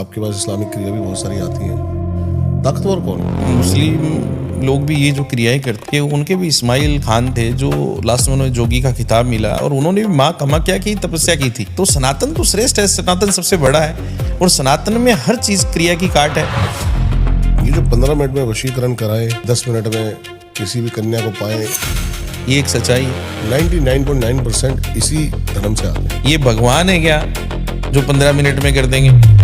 आपके पास इस्लामिक क्रिया भी बहुत सारी आती हैं। ताकतवर कौन है? मुस्लिम लोग भी ये जो क्रियाएं करते हैं, उनके भी इस्माइल खान थे जो लास्ट में उन्हें जोगी का खिताब मिला और उन्होंने भी माँ कामाख्या की तपस्या की थी। तो सनातन तो श्रेष्ठ है, सनातन सबसे बड़ा है और सनातन में हर चीज क्रिया की काट है। ये जो 15 मिनट में वशीकरण कराए, 10 मिनट में किसी भी कन्या को पाए, ये एक सच्चाई है। 99.9% इसी धर्म से आते हैं। ये भगवान है क्या जो 15 मिनट में कर देंगे?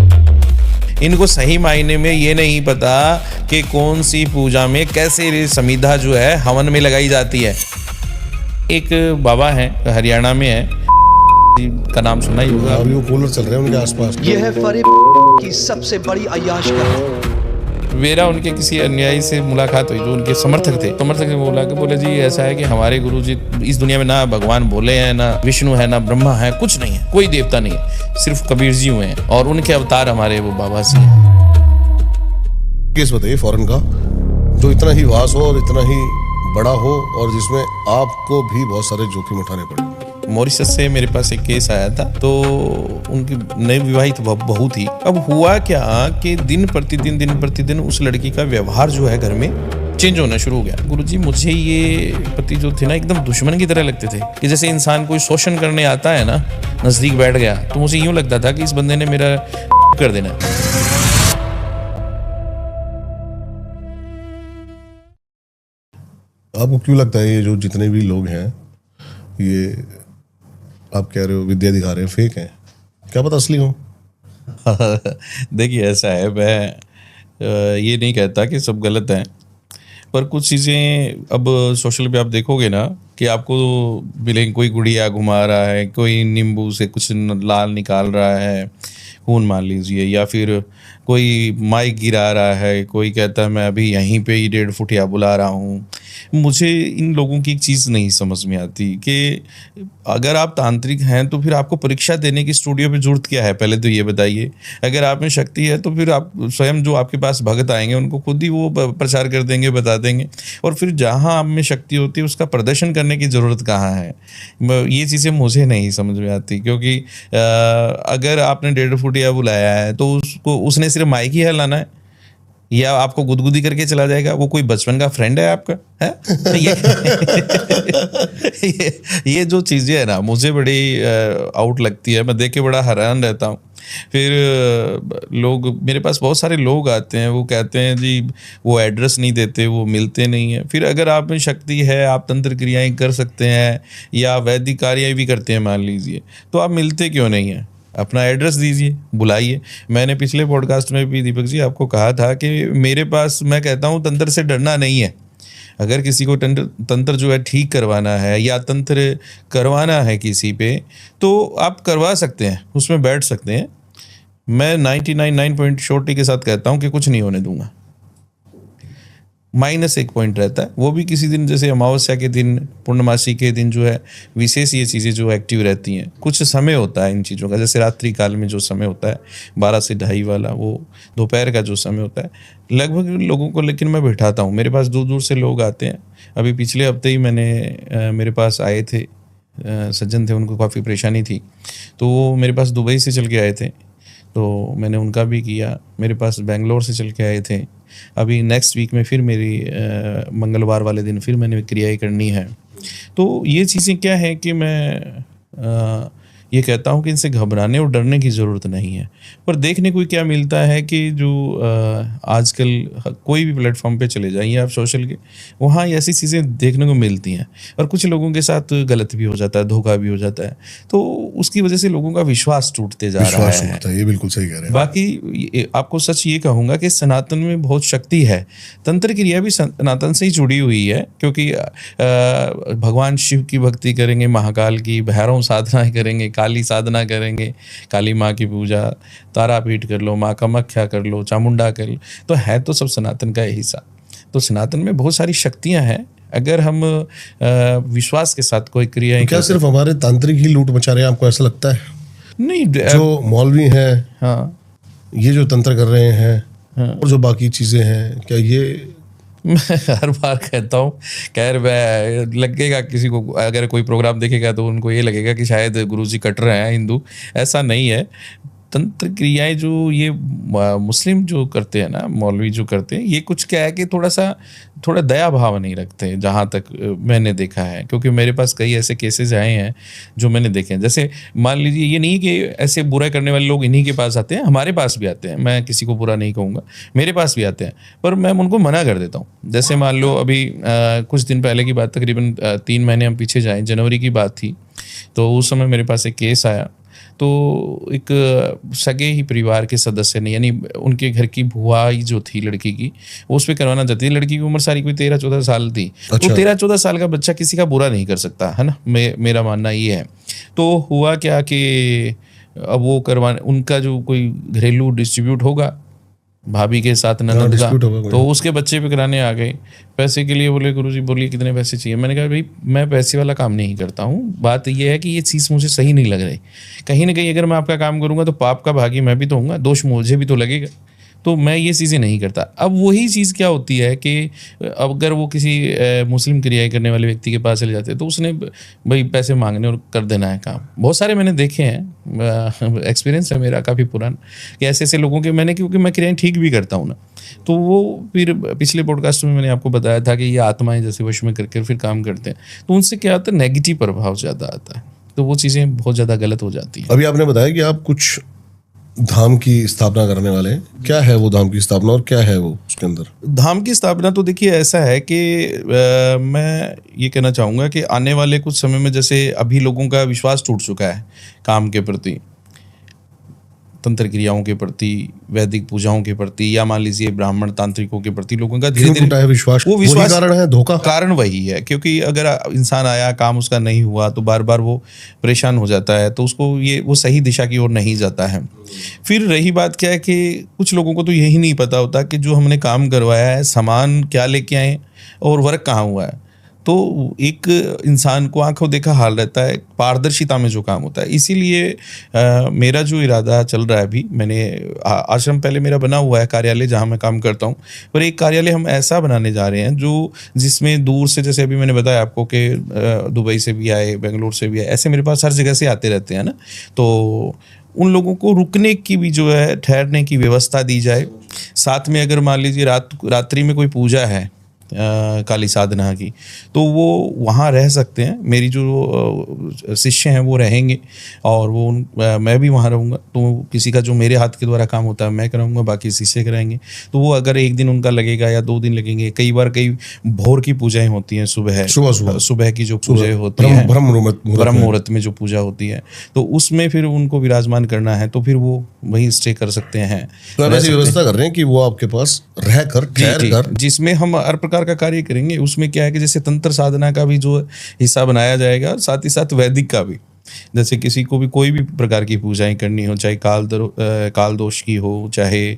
इनको सही मायने में ये नहीं पता कि कौन सी पूजा में कैसे समिधा जो है हवन में लगाई जाती है। एक बाबा है, हरियाणा में है, का नाम सुना ही होगा। अभी वो कूलर चल रहे हैं उनके आसपास। ये है फरीब की सबसे बड़ी अय्याश का। मेरा उनके किसी अन्यायी से मुलाकात हुई जो उनके समर्थक ने बोले जी ऐसा है कि हमारे गुरु जी इस दुनिया में ना भगवान भोले हैं, ना विष्णु है, ना ब्रह्मा है, कुछ नहीं है, कोई देवता नहीं है, सिर्फ कबीर जी हुए हैं और उनके अवतार हमारे वो बाबा जी हैं। केस बताइए फॉरेन का जो इतना ही वास हो और इतना ही बड़ा हो और जिसमें आपको भी बहुत सारे जोखिम उठाने पड़े। मॉरिशस से मेरे पास एक केस आया था, तो उनकी नई विवाहित बहू थी। अब हुआ क्या कि दिन प्रतिदिन उस लड़की का व्यवहार जो है घर में चेंज होना शुरू हो गया। गुरुजी मुझे ये पति जो थे ना एकदम दुश्मन की तरह लगते थे कि जैसे इंसान कोई शोषण करने आता है ना, नजदीक बैठ गया तो मुझे यूं लगता था कि इस बंदे ने मेरा कर देना है। आपको क्यों लगता है ये जो जितने भी लोग हैं, ये आप कह रहे हो विद्या दिखा रहे हैं, फेक है? क्या पता असली हो? देखिए ऐसा है, मैं ये नहीं कहता कि सब गलत हैं, पर कुछ चीज़ें अब सोशल पे आप देखोगे ना कि आपको मिलेंगे, कोई गुड़िया घुमा रहा है, कोई नींबू से कुछ लाल निकाल रहा है, खून मान लीजिए, या फिर कोई माइक गिरा रहा है, कोई कहता है मैं अभी यहीं पे ही 1.5 फुटिया बुला रहा हूँ। मुझे इन लोगों की एक चीज़ नहीं समझ में आती कि अगर आप तांत्रिक हैं तो फिर आपको परीक्षा देने की स्टूडियो पे जरूरत क्या है? पहले तो ये बताइए। अगर आप में शक्ति है तो फिर आप स्वयं जो आपके पास भगत आएंगे उनको खुद ही वो प्रचार कर देंगे, बता देंगे, और फिर जहाँ आप में शक्ति होती है उसका प्रदर्शन करने की ज़रूरत कहाँ है? ये चीज़ें मुझे नहीं समझ में आती, क्योंकि अगर आपने 1.5 फुटिया बुलाया है तो उसको उसने सिर्फ माइक ही हिलाना है या आपको गुदगुदी करके चला जाएगा? वो कोई बचपन का फ्रेंड है आपका, है? तो ये जो चीज़ें है ना मुझे बड़ी आउट लगती है, मैं देख के बड़ा हैरान रहता हूँ। फिर लोग, मेरे पास बहुत सारे लोग आते हैं, वो कहते हैं जी वो एड्रेस नहीं देते, वो मिलते नहीं हैं। फिर अगर आप में शक्ति है, आप तंत्र क्रियाएं कर सकते हैं या वैदिक कार्य भी करते हैं मान लीजिए, तो आप मिलते क्यों नहीं हैं? अपना एड्रेस दीजिए, बुलाइए। मैंने पिछले पॉडकास्ट में भी दीपक जी आपको कहा था कि मेरे पास, मैं कहता हूँ तंत्र से डरना नहीं है। अगर किसी को तंत्र जो है ठीक करवाना है या तंत्र करवाना है किसी पे, तो आप करवा सकते हैं, उसमें बैठ सकते हैं। मैं 99 पॉइंट श्योरिटी के साथ कहता हूँ कि कुछ नहीं होने दूंगा। -1 पॉइंट रहता है, वो भी किसी दिन जैसे अमावस्या के दिन, पूर्णमासी के दिन जो है विशेष ये चीज़ें जो एक्टिव रहती हैं। कुछ समय होता है इन चीज़ों का, जैसे रात्रि काल में जो समय होता है 12 से 2:30 वाला, वो दोपहर का जो समय होता है, लगभग लोगों को लेकिन मैं बैठाता हूँ। मेरे पास दूर दूर से लोग आते हैं। अभी पिछले हफ्ते ही मेरे पास आए थे सज्जन थे, उनको काफ़ी परेशानी थी, तो वो मेरे पास दुबई से चल के आए थे, तो मैंने उनका भी किया। मेरे पास बेंगलोर से चल के आए थे। अभी नेक्स्ट वीक में फिर मेरी मंगलवार वाले दिन फिर मैंने क्रियाएं करनी है। तो ये चीज़ें क्या है कि मैं ये कहता हूँ कि इनसे घबराने और डरने की ज़रूरत नहीं है। पर देखने को क्या मिलता है कि जो आजकल कोई भी प्लेटफॉर्म पे चले जाइए आप सोशल के, वहाँ ऐसी चीज़ें देखने को मिलती हैं और कुछ लोगों के साथ गलत भी हो जाता है, धोखा भी हो जाता है, तो उसकी वजह से लोगों का विश्वास टूटते जा रहा है। ये बिल्कुल सही कह रहे हैं। बाकी आपको सच ये कहूँगा कि सनातन में बहुत शक्ति है। तंत्र क्रिया भी सनातन से ही जुड़ी हुई है, क्योंकि भगवान शिव की भक्ति करेंगे, महाकाल की, भैरव साधनाएं करेंगे, काली साधना करेंगे, काली माँ की पूजा, तारापीठ कर लो, माँ कामाख्या कर लो, चामुंडा कर लो, तो है तो सब सनातन का हिस्सा। तो सनातन में बहुत सारी शक्तियाँ हैं अगर हम विश्वास के साथ कोई क्रियाएं। क्या सिर्फ हमारे तांत्रिक ही लूट मचा रहे हैं, आपको ऐसा लगता है? नहीं, जो मौलवी हैं, हाँ, ये जो तंत्र कर रहे हैं, हाँ, और जो बाकी चीजें हैं, क्या ये, मैं हर बार कहता हूँ, खैर मैं लगेगा किसी को, अगर कोई प्रोग्राम देखेगा तो उनको ये लगेगा कि शायद गुरुजी कट रहे हैं हिंदू, ऐसा नहीं है। तंत्र क्रियाएं जो ये मुस्लिम जो करते हैं ना, मौलवी जो करते हैं, ये कुछ क्या है कि थोड़ा दया भाव नहीं रखते, जहाँ तक मैंने देखा है। क्योंकि मेरे पास कई ऐसे केसेस आए हैं जो मैंने देखे हैं। जैसे मान लीजिए, ये नहीं कि ऐसे बुरा करने वाले लोग इन्हीं के पास आते हैं, हमारे पास भी आते हैं, मैं किसी को बुरा नहीं कहूँगा, मेरे पास भी आते हैं, पर मैं उनको मना कर देता हूँ। जैसे मान लो अभी कुछ दिन पहले की बात, तकरीबन 3 महीने हम पीछे जाएँ, जनवरी की बात थी, तो उस समय मेरे पास एक केस आया। तो एक सगे ही परिवार के सदस्य ने, यानी उनके घर की बुआ ही जो थी लड़की की, वो उस पर करवाना चाहती थी। लड़की की उम्र सारी कोई 13-14 साल थी। अच्छा। तो 13-14 साल का बच्चा किसी का बुरा नहीं कर सकता है ना, मेरा मानना ये है। तो हुआ क्या कि अब वो करवाने, उनका जो कोई घरेलू डिस्ट्रीब्यूट होगा भाभी के साथ ननद का, dispute होगा कोई। तो उसके बच्चे पे कराने आ गए। पैसे के लिए बोले, गुरुजी बोलिए कितने पैसे चाहिए। मैंने कहा भाई मैं पैसे वाला काम नहीं करता हूँ, बात यह है कि ये चीज़ मुझे सही नहीं लग रही। कहीं ना कहीं अगर मैं आपका काम करूँगा तो पाप का भागी मैं भी तो हूँगा, दोष मुझे भी तो लगेगा, तो मैं ये चीज़ें नहीं करता। अब वही चीज़ क्या होती है कि अगर वो किसी मुस्लिम क्रियाएं करने वाले व्यक्ति के पास चले जाते हैं, तो उसने भाई पैसे मांगने और कर देना है काम। बहुत सारे मैंने देखे हैं, एक्सपीरियंस है मेरा काफ़ी पुराना, कि ऐसे ऐसे लोगों के मैंने, क्योंकि मैं क्रियाएं ठीक भी करता हूँ ना, तो वो फिर पिछले पॉडकास्ट में मैंने आपको बताया था कि ये आत्माएं जैसे वश में करके फिर काम करते हैं, तो उनसे क्या होता है, नेगेटिव प्रभाव ज़्यादा आता है, तो वो चीज़ें बहुत ज़्यादा गलत हो जाती हैं। अभी आपने बताया कि आप कुछ धाम की स्थापना करने वाले हैं, क्या है वो धाम की स्थापना और क्या है वो उसके अंदर? धाम की स्थापना तो देखिए ऐसा है कि मैं ये कहना चाहूँगा कि आने वाले कुछ समय में, जैसे अभी लोगों का विश्वास टूट चुका है काम के प्रति, तंत्र क्रियाओं के प्रति, वैदिक पूजाओं के प्रति, या मान लीजिए ब्राह्मण तांत्रिकों के प्रति लोगों का धीरे क्यों टूटा है विश्वास? वो विश्वास वही कारण है, धोखा। कारण वही है, क्योंकि अगर इंसान आया, काम उसका नहीं हुआ, तो बार बार वो परेशान हो जाता है, तो उसको वो सही दिशा की ओर नहीं जाता है। फिर रही बात क्या है कि कुछ लोगों को तो यही नहीं पता होता कि जो हमने काम करवाया है, सामान क्या लेके आए और वर्क कहाँ हुआ है। तो एक इंसान को आंखों देखा हाल रहता है, पारदर्शिता में जो काम होता है। इसीलिए मेरा जो इरादा चल रहा है, अभी मैंने आश्रम पहले मेरा बना हुआ है, कार्यालय जहाँ मैं काम करता हूँ, पर एक कार्यालय हम ऐसा बनाने जा रहे हैं जो जिसमें दूर से, जैसे अभी मैंने बताया आपको कि दुबई से भी आए, बेंगलोर से भी आए, ऐसे मेरे पास हर जगह से आते रहते हैं ना, तो उन लोगों को रुकने की भी जो है, ठहरने की व्यवस्था दी जाए। साथ में अगर मान लीजिए रात्रि में कोई पूजा है काली साधना की, तो वो वहाँ रह सकते हैं। मेरी जो शिष्य हैं वो रहेंगे और मैं भी वहाँ रहूँगा। तो किसी का जो मेरे हाथ के द्वारा काम होता है मैं कराऊँगा, बाकी शिष्य कराएंगे। तो वो अगर एक दिन उनका लगेगा या 2 दिन लगेंगे, कई बार कई भोर की पूजाएं होती हैं, सुबह की जो पूजाएं होती है, ब्रह्म मुहूर्त में जो पूजा होती है, तो उसमें फिर उनको विराजमान करना है, तो फिर वो वहीं स्टे कर सकते हैं। तो ऐसी व्यवस्था कर रहे हैं कि वो आपके पास रहकर, ठहर कर, जिसमें हम हर प्रकार का कार्य करेंगे। उसमें क्या है कि जैसे तंत्र साधना का भी जो हिस्सा बनाया जाएगा, साथ ही साथ वैदिक का भी। जैसे किसी को भी कोई भी प्रकार की पूजाएं करनी हो, चाहे काल दोष की हो, चाहे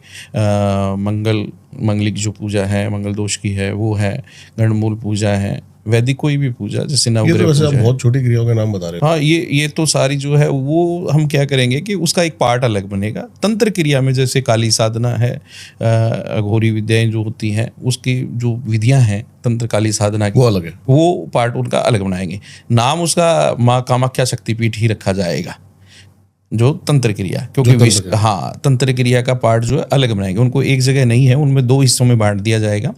मंगलिक जो पूजा है, मंगल दोष की है वो है, गणमूल पूजा है, वैदिक कोई भी पूजा, जैसे नवग्रह पूजा। आप बहुत छोटी क्रियाओं के नाम बता रहे हैं। हाँ, ये तो सारी जो है वो हम क्या करेंगे कि उसका एक पार्ट अलग बनेगा। तंत्र क्रिया में जैसे काली साधना है, अघोरी विद्याएं जो होती हैं, उसकी जो विधियां हैं तंत्र काली साधना की, वो अलग है, वो पार्ट उनका अलग बनाएंगे। नाम उसका माँ कामाख्या शक्तिपीठ ही रखा जाएगा, जो तंत्र क्रिया, क्योंकि हाँ, तंत्र क्रिया का पार्ट जो है अलग बनाएंगे। उनको एक जगह नहीं है, उनमें 2 हिस्सों में बांट दिया जाएगा।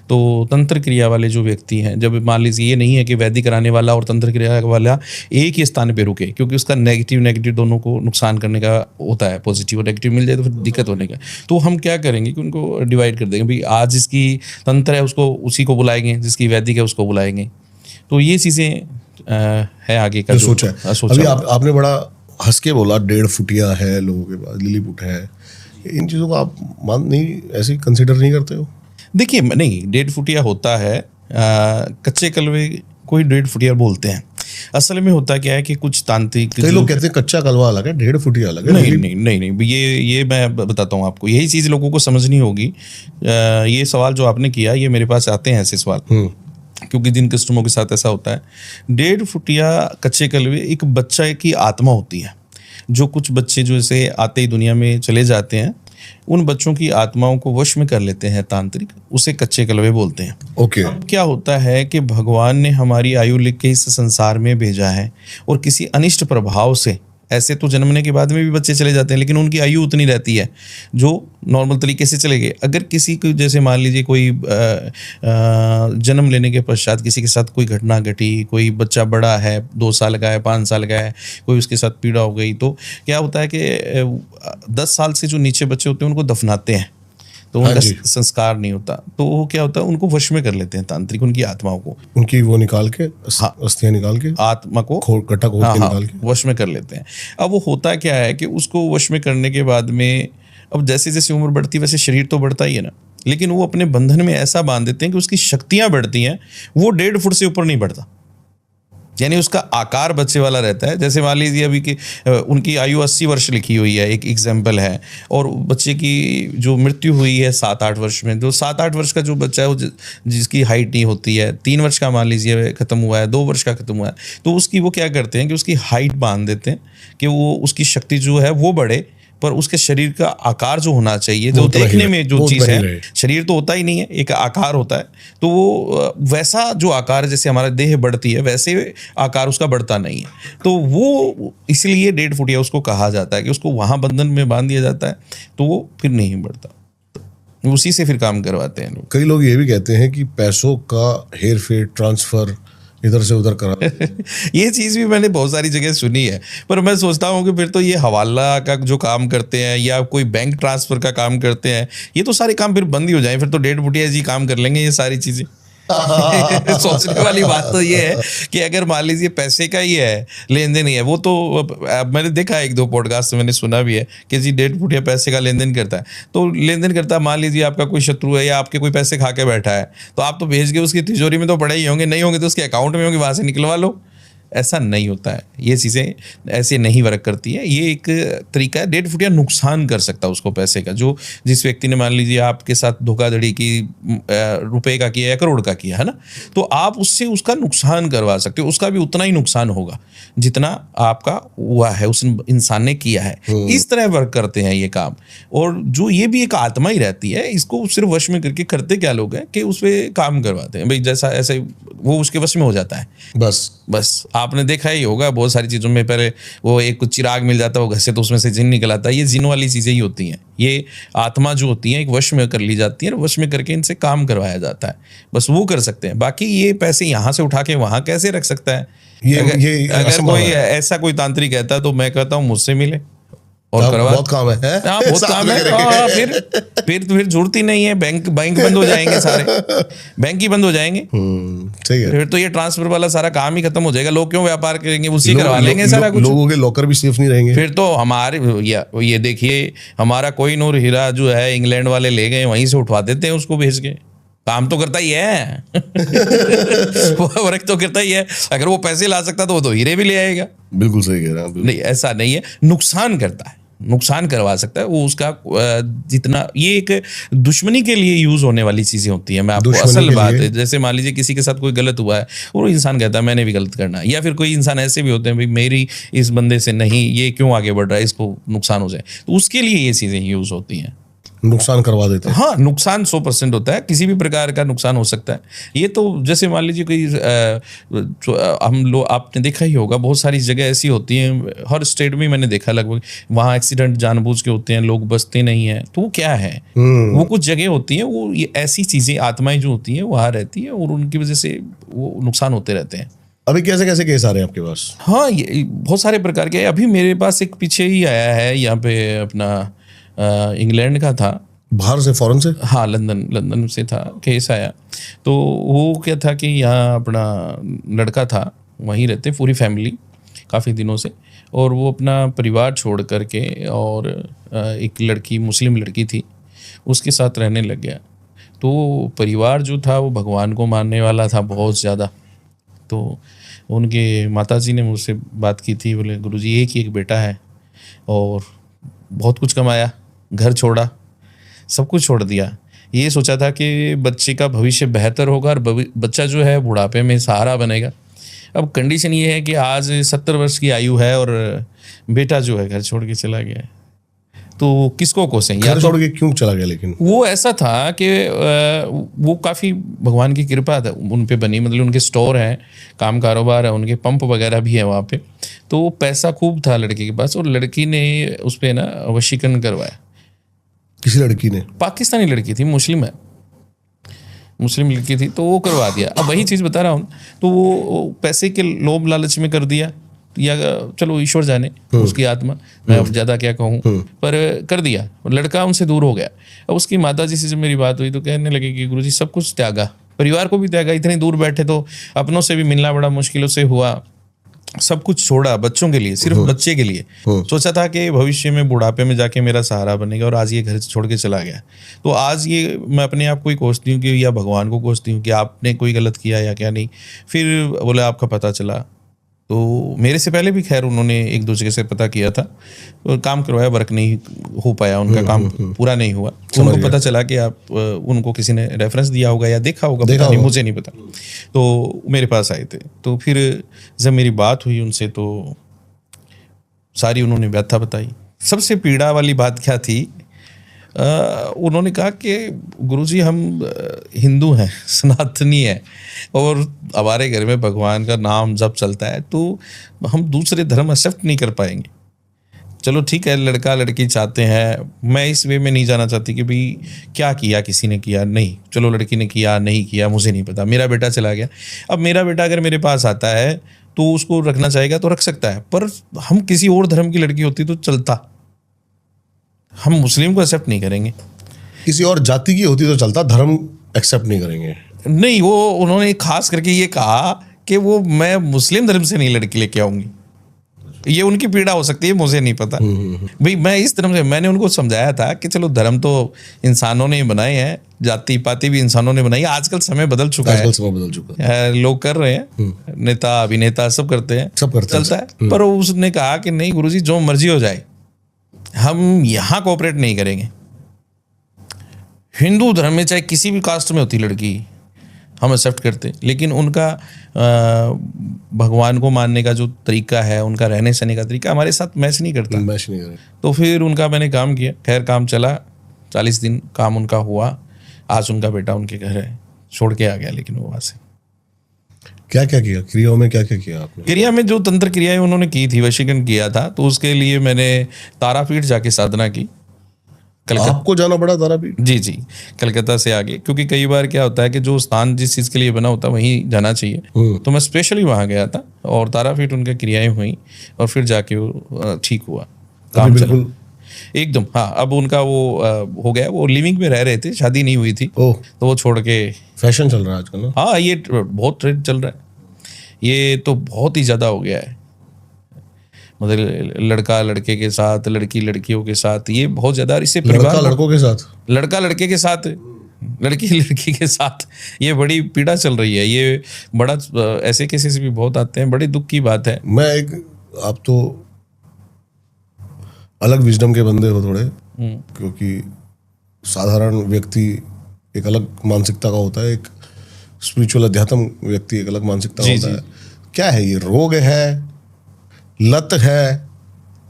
तो तंत्र क्रिया वाले जो व्यक्ति हैं, जब मान लीजिए ये नहीं है कि वैदिक कराने वाला और तंत्र क्रिया वाला एक ही स्थान पे रुके, क्योंकि उसका नेगेटिव दोनों को नुकसान करने का होता है। पॉजिटिव और नेगेटिव मिल जाए तो फिर दिक्कत होने का। तो हम क्या करेंगे कि उनको डिवाइड कर देंगे, भाई आज जिसकी तंत्र है उसको उसी को बुलाएंगे, जिसकी वैदिक है उसको बुलाएंगे। तो ये चीज़ें है आगे का जो सोचा है। अभी आपने बड़ा हंस के बोला 1.5 फुटिया है लोगों के पास, लिलीपुट है, इन चीज़ों को आप ऐसे कंसिडर नहीं करते हो? देखिए, नहीं, 1.5 फुटिया होता है, कच्चे कलवे को ही 1.5 फुटिया बोलते हैं। असल में होता क्या है कि कुछ तांत्रिक लोग कहते हैं कच्चा कलवा अलग है, 1.5 फुटिया अलग है। नहीं, ये मैं बताता हूँ आपको। यही चीज़ लोगों को समझनी होगी। ये सवाल जो आपने किया, ये मेरे पास आते हैं ऐसे सवाल, क्योंकि जिन कस्टमरों के साथ ऐसा होता है। 1.5 फुटिया कच्चे कलवे एक बच्चा की आत्मा होती है। जो कुछ बच्चे जो ऐसे आते ही दुनिया में चले जाते हैं, उन बच्चों की आत्माओं को वश में कर लेते हैं तांत्रिक, उसे कच्चे कलवे बोलते हैं। ओके। क्या होता है कि भगवान ने हमारी आयु लिख के इस संसार में भेजा है, और किसी अनिष्ट प्रभाव से ऐसे तो जन्मने के बाद में भी बच्चे चले जाते हैं, लेकिन उनकी आयु उतनी रहती है जो नॉर्मल तरीके से चले गए। अगर किसी को जैसे मान लीजिए कोई जन्म लेने के पश्चात किसी के साथ कोई घटना घटी, कोई बच्चा बड़ा है, 2 साल का है, 5 साल का है, कोई उसके साथ पीड़ा हो गई, तो क्या होता है कि 10 साल से जो नीचे बच्चे होते हैं उनको दफनाते हैं, तो उनका संस्कार नहीं होता, तो वो क्या होता है उनको वश में कर लेते हैं तांत्रिक, उनकी आत्माओं को, उनकी वो निकाल के अस्थियां निकाल के आत्मा को कटा खोल के निकाल के वश में कर लेते हैं। अब वो होता क्या है कि उसको वश में करने के बाद में अब जैसे जैसे उम्र बढ़ती है वैसे शरीर तो बढ़ता ही है ना, लेकिन वो अपने बंधन में ऐसा बांध देते हैं कि उसकी शक्तियां बढ़ती हैं, वो 1.5 फुट से ऊपर नहीं बढ़ता, यानी उसका आकार बच्चे वाला रहता है। जैसे मान लीजिए अभी की उनकी आयु 80 वर्ष लिखी हुई है, एक एग्जाम्पल है, और बच्चे की जो मृत्यु हुई है 7-8 वर्ष में, जो 7-8 वर्ष का जो बच्चा है वो जिसकी हाइट नहीं होती है, 3 वर्ष का मान लीजिए खत्म हुआ है, 2 वर्ष का खत्म हुआ है, तो उसकी वो क्या करते हैं कि उसकी हाइट बांध देते हैं कि वो उसकी शक्ति जो है वो बढ़े, पर उसके शरीर का आकार जो होना चाहिए, जो देखने में जो चीज़ है, शरीर तो होता ही नहीं है, एक आकार होता है, तो वो वैसा जो आकार जैसे हमारा देह बढ़ती है वैसे आकार उसका बढ़ता नहीं है, तो वो इसलिए 1.5 फुटिया उसको कहा जाता है कि उसको वहाँ बंधन में बांध दिया जाता है, तो वो फिर नहीं बढ़ता, उसी से फिर काम करवाते हैं लोग। कई लोग ये भी कहते हैं कि पैसों का हेर फेर, ट्रांसफर इधर से उधर करा ये चीज़ भी मैंने बहुत सारी जगह सुनी है, पर मैं सोचता हूँ कि फिर तो ये हवाला का जो काम करते हैं या कोई बैंक ट्रांसफ़र का काम करते हैं, ये तो सारे काम फिर बंद ही हो जाए, फिर तो 1.5 फुटिया जी काम कर लेंगे ये सारी चीज़ें। सोचने वाली बात तो ये है कि अगर मान लीजिए पैसे का ही है, लेन देन ही है, वो तो मैंने देखा 1-2 पॉडकास्ट में मैंने सुना भी है कि जी 1.5 फुटिया पैसे का लेन देन करता है, तो लेन देन करता है, मान लीजिए आपका कोई शत्रु है या आपके कोई पैसे खा के बैठा है, तो आप तो भेज के उसकी तिजोरी में तो पड़े ही होंगे, नहीं होंगे तो उसके अकाउंट में होंगे, वहाँ से निकलवा लो। ऐसा नहीं होता है, ये चीज़ें ऐसे नहीं वर्क करती है, ये एक तरीका है। 1.5 फुटिया नुकसान कर सकता है उसको पैसे का, जो जिस व्यक्ति ने मान लीजिए आपके साथ धोखाधड़ी की, रुपए का किया या करोड़ का किया है ना, तो आप उससे उसका नुकसान करवा सकते हो, उसका भी उतना ही नुकसान होगा जितना आपका हुआ है, उस इंसान ने किया है। इस तरह वर्क करते हैं ये काम, और जो ये भी एक आत्मा ही रहती है, इसको सिर्फ वश में करके करते क्या लोग हैं कि उस पर काम करवाते हैं भाई, जैसा ऐसे वो उसके वश में हो जाता है। बस आपने देखा ही होगा बहुत सारी चीज़ों में, पहले वो एक कुछ चिराग मिल जाता है, वो घसे तो उसमें से जिन निकल आता है, ये जिन वाली चीज़ें ही होती हैं। ये आत्मा जो होती है एक वश में कर ली जाती है, वश में करके इनसे काम करवाया जाता है, बस वो कर सकते हैं। बाकी ये पैसे यहाँ से उठा के वहाँ कैसे रख सकता है? अगर कोई ऐसा कोई तांत्रिक कहता है तो मैं कहता हूँ मुझसे मिले और करवा। बहुत काम है, बहुत काम है। फिर जरूरत ही नहीं है, बैंक बंद हो जाएंगे, सारे बैंक ही बंद हो जाएंगे। सही है। फिर तो ये ट्रांसफर वाला सारा काम ही खत्म हो जाएगा, लोग क्यों व्यापार करेंगे, उसी करवा लेंगे सारा कुछ। लोगों के लॉकर भी सेफ नहीं रहेंगे। फिर तो हमारे ये देखिए, हमारा कोई नूर हीरा जो है इंग्लैंड वाले ले गए, वहीं से उठवा देते हैं उसको भेज के। काम तो करता ही है वो वर्क तो करता ही है। अगर वो पैसे ला सकता तो वो तो हीरे भी ले आएगा। बिल्कुल सही कह रहा है। नहीं, ऐसा नहीं है, नुकसान करता है, नुकसान करवा सकता है वो उसका जितना। ये एक दुश्मनी के लिए यूज होने वाली चीजें होती है। मैं आपको असल बात है, जैसे मान लीजिए किसी के साथ कोई गलत हुआ है और इंसान कहता है मैंने भी गलत करना है, या फिर कोई इंसान ऐसे भी होते हैं भाई मेरी इस बंदे से नहीं, ये क्यों आगे बढ़ रहा है, इसको नुकसान हो जाए, तो उसके लिए ये चीजें यूज होती हैं। नुकसान करवा देते हैं। हाँ, नुकसान 100% होता है, किसी भी प्रकार का नुकसान हो सकता है। ये तो जैसे मान लीजिए कोई हम लोग, आपने देखा ही होगा बहुत सारी जगह ऐसी होती हैं, हर स्टेट में मैंने देखा लगभग, वहाँ एक्सीडेंट जानबूझ के होते हैं, लोग बचते नहीं हैं, तो वो क्या है, वो कुछ जगह होती हैं, वो ये ऐसी चीज़ें, आत्माएं जो होती हैं वहाँ रहती हैं और उनकी वजह से वो नुकसान होते रहते हैं। अभी कैसे कैसे केस आ रहे हैं आपके पास? हाँ, ये बहुत सारे प्रकार के। अभी मेरे पास एक पीछे ही आया है यहाँ पे अपना इंग्लैंड का था, बाहर से, फॉरेन से। हाँ, लंदन से था केस आया। तो वो क्या था कि यहाँ अपना लड़का था, वहीं रहते पूरी फैमिली काफ़ी दिनों से, और वो अपना परिवार छोड़ करके और एक लड़की, मुस्लिम लड़की थी, उसके साथ रहने लग गया। तो परिवार जो था वो भगवान को मानने वाला था बहुत ज़्यादा। तो उनके माताजी ने मुझसे बात की थी, बोले गुरुजी एक ही एक बेटा है और बहुत कुछ कमाया, घर छोड़ा, सब कुछ छोड़ दिया, ये सोचा था कि बच्चे का भविष्य बेहतर होगा और बच्चा जो है बुढ़ापे में सहारा बनेगा। अब कंडीशन ये है कि आज 70 वर्ष की आयु है और बेटा जो है घर छोड़ के चला गया है। तो किसको कोसें? या घर तो छोड़ के क्यों चला गया लेकिन? वो ऐसा था कि वो काफ़ी भगवान की कृपा था उन पे बनी, मतलब उनके स्टोर हैं, काम कारोबार है, उनके पंप वगैरह भी है वहाँ पे, तो पैसा खूब था लड़के के पास, और लड़की ने उस पर ना वशीकरण करवाया। किसी लड़की ने? पाकिस्तानी लड़की थी, मुस्लिम है, मुस्लिम लड़की थी, तो वो करवा दिया। अब वही चीज़ बता रहा हूँ, तो वो पैसे के लोभ लालच में कर दिया, या चलो ईश्वर जाने उसकी आत्मा, मैं अब ज़्यादा क्या कहूँ, पर कर दिया, लड़का उनसे दूर हो गया। अब उसकी माता जी से जब मेरी बात हुई तो कहने लगे कि गुरुजी सब कुछ त्यागा, परिवार को भी त्यागा, इतनी दूर बैठे तो अपनों से भी मिलना बड़ा मुश्किलों से हुआ, सब कुछ छोड़ा बच्चों के लिए, सिर्फ बच्चे के लिए। सोचा था कि भविष्य में बुढ़ापे में जाके मेरा सहारा बनेगा, और आज ये घर छोड़ के चला गया। तो आज ये मैं अपने आप को ही कोसती हूँ कि, या भगवान को कोसती हूँ कि आपने कोई गलत किया या क्या नहीं। फिर बोले आपका पता चला, तो मेरे से पहले भी खैर उन्होंने एक दूसरे से पता किया था, तो काम करवाया, वर्क नहीं हो पाया, उनका काम पूरा नहीं हुआ। उनको पता चला कि आप उनको किसी ने रेफरेंस दिया होगा या देखा होगा, पता नहीं, मुझे नहीं पता। तो मेरे पास आए थे, तो फिर जब मेरी बात हुई उनसे तो सारी उन्होंने व्यथा बताई। सबसे पीड़ा वाली बात क्या थी, उन्होंने कहा कि गुरुजी हम हिंदू हैं, सनातनी हैं, और हमारे घर में भगवान का नाम जब चलता है तो हम दूसरे धर्म एक्सेप्ट नहीं कर पाएंगे। चलो ठीक है, लड़का लड़की चाहते हैं, मैं इस वे में नहीं जाना चाहती कि भाई क्या किया किसी ने किया, नहीं, चलो लड़की ने किया नहीं किया मुझे नहीं पता, मेरा बेटा चला गया। अब मेरा बेटा अगर मेरे पास आता है तो उसको रखना चाहेगा तो रख सकता है, पर हम किसी और धर्म की लड़की होती तो चलता, हम मुस्लिम को एक्सेप्ट नहीं करेंगे। किसी और जाति की होती तो चलता, धर्म एक्सेप्ट नहीं करेंगे। नहीं, वो उन्होंने खास करके ये कहा कि वो मैं मुस्लिम धर्म से नहीं लड़की लेके आऊंगी, ये उनकी पीड़ा हो सकती है, मुझे नहीं पता भाई। मैं इस धर्म से, मैंने उनको समझाया था कि चलो धर्म तो इंसानों ने बनाए हैं, जाति पाति भी इंसानों ने बनाई है, आजकल समय बदल चुका है, समय बदल चुका है, लोग कर रहे हैं, नेता अभिनेता सब करते हैं, चलता है। पर उसने कहा कि नहीं गुरुजी जो मर्जी हो जाए, हम यहाँ कोऑपरेट नहीं करेंगे। हिंदू धर्म में चाहे किसी भी कास्ट में होती लड़की हम एक्सेप्ट करते, लेकिन उनका भगवान को मानने का जो तरीका है, उनका रहने सहने का तरीका हमारे साथ मैच नहीं करता। तो फिर उनका मैंने काम किया, खैर काम चला, 40 दिन काम उनका हुआ। आज उनका बेटा उनके घर है, छोड़ के आ गया, लेकिन वो वहाँ से क्या क्या किया क्रियाओं में, क्या क्या किया आपने? क्रिया में जो तंत्र क्रियाएं उन्होंने की थी, वशीकरण किया था, तो उसके लिए मैंने तारापीठ जाके साधना की। आपको जाना पड़ा तारापीठ? जी जी, कलकत्ता से आगे, क्योंकि कई बार क्या होता है कि जो स्थान जिस चीज़ के लिए बना होता है वहीं जाना चाहिए, तो मैं स्पेशली वहाँ गया था और तारापीठ उनकी क्रियाएं हुई, और फिर जाके वो ठीक हुआ, काम चला एकदम। हाँ, अब उनका वो हो गया, वो लिविंग में रह रहे थे, शादी नहीं हुई थी, तो वो छोड़ के। फैशन चल रहा है आजकल ना? हाँ, ये बहुत ट्रेंड चल रहा है, ये तो बहुत ही ज़्यादा हो गया है, मतलब लड़का लड़के के साथ, लड़की लड़कियों के साथ, ये बहुत ज़्यादा। इससे लड़का लड़कों के साथ, लड़का लड़के के साथ, लड़की लड़की के साथ, ये बड़ी पीड़ा चल रही है, ये बड़ा ऐसे केसेस भी बहुत आते हैं, बड़ी दुख की बात है। आप तो अलग विजडम के बंदे हो थोड़े, क्योंकि साधारण व्यक्ति एक अलग मानसिकता का होता है, एक स्पिरिचुअल अध्यात्म व्यक्ति एक अलग मानसिकता होता है। क्या है ये, रोग है, लत है,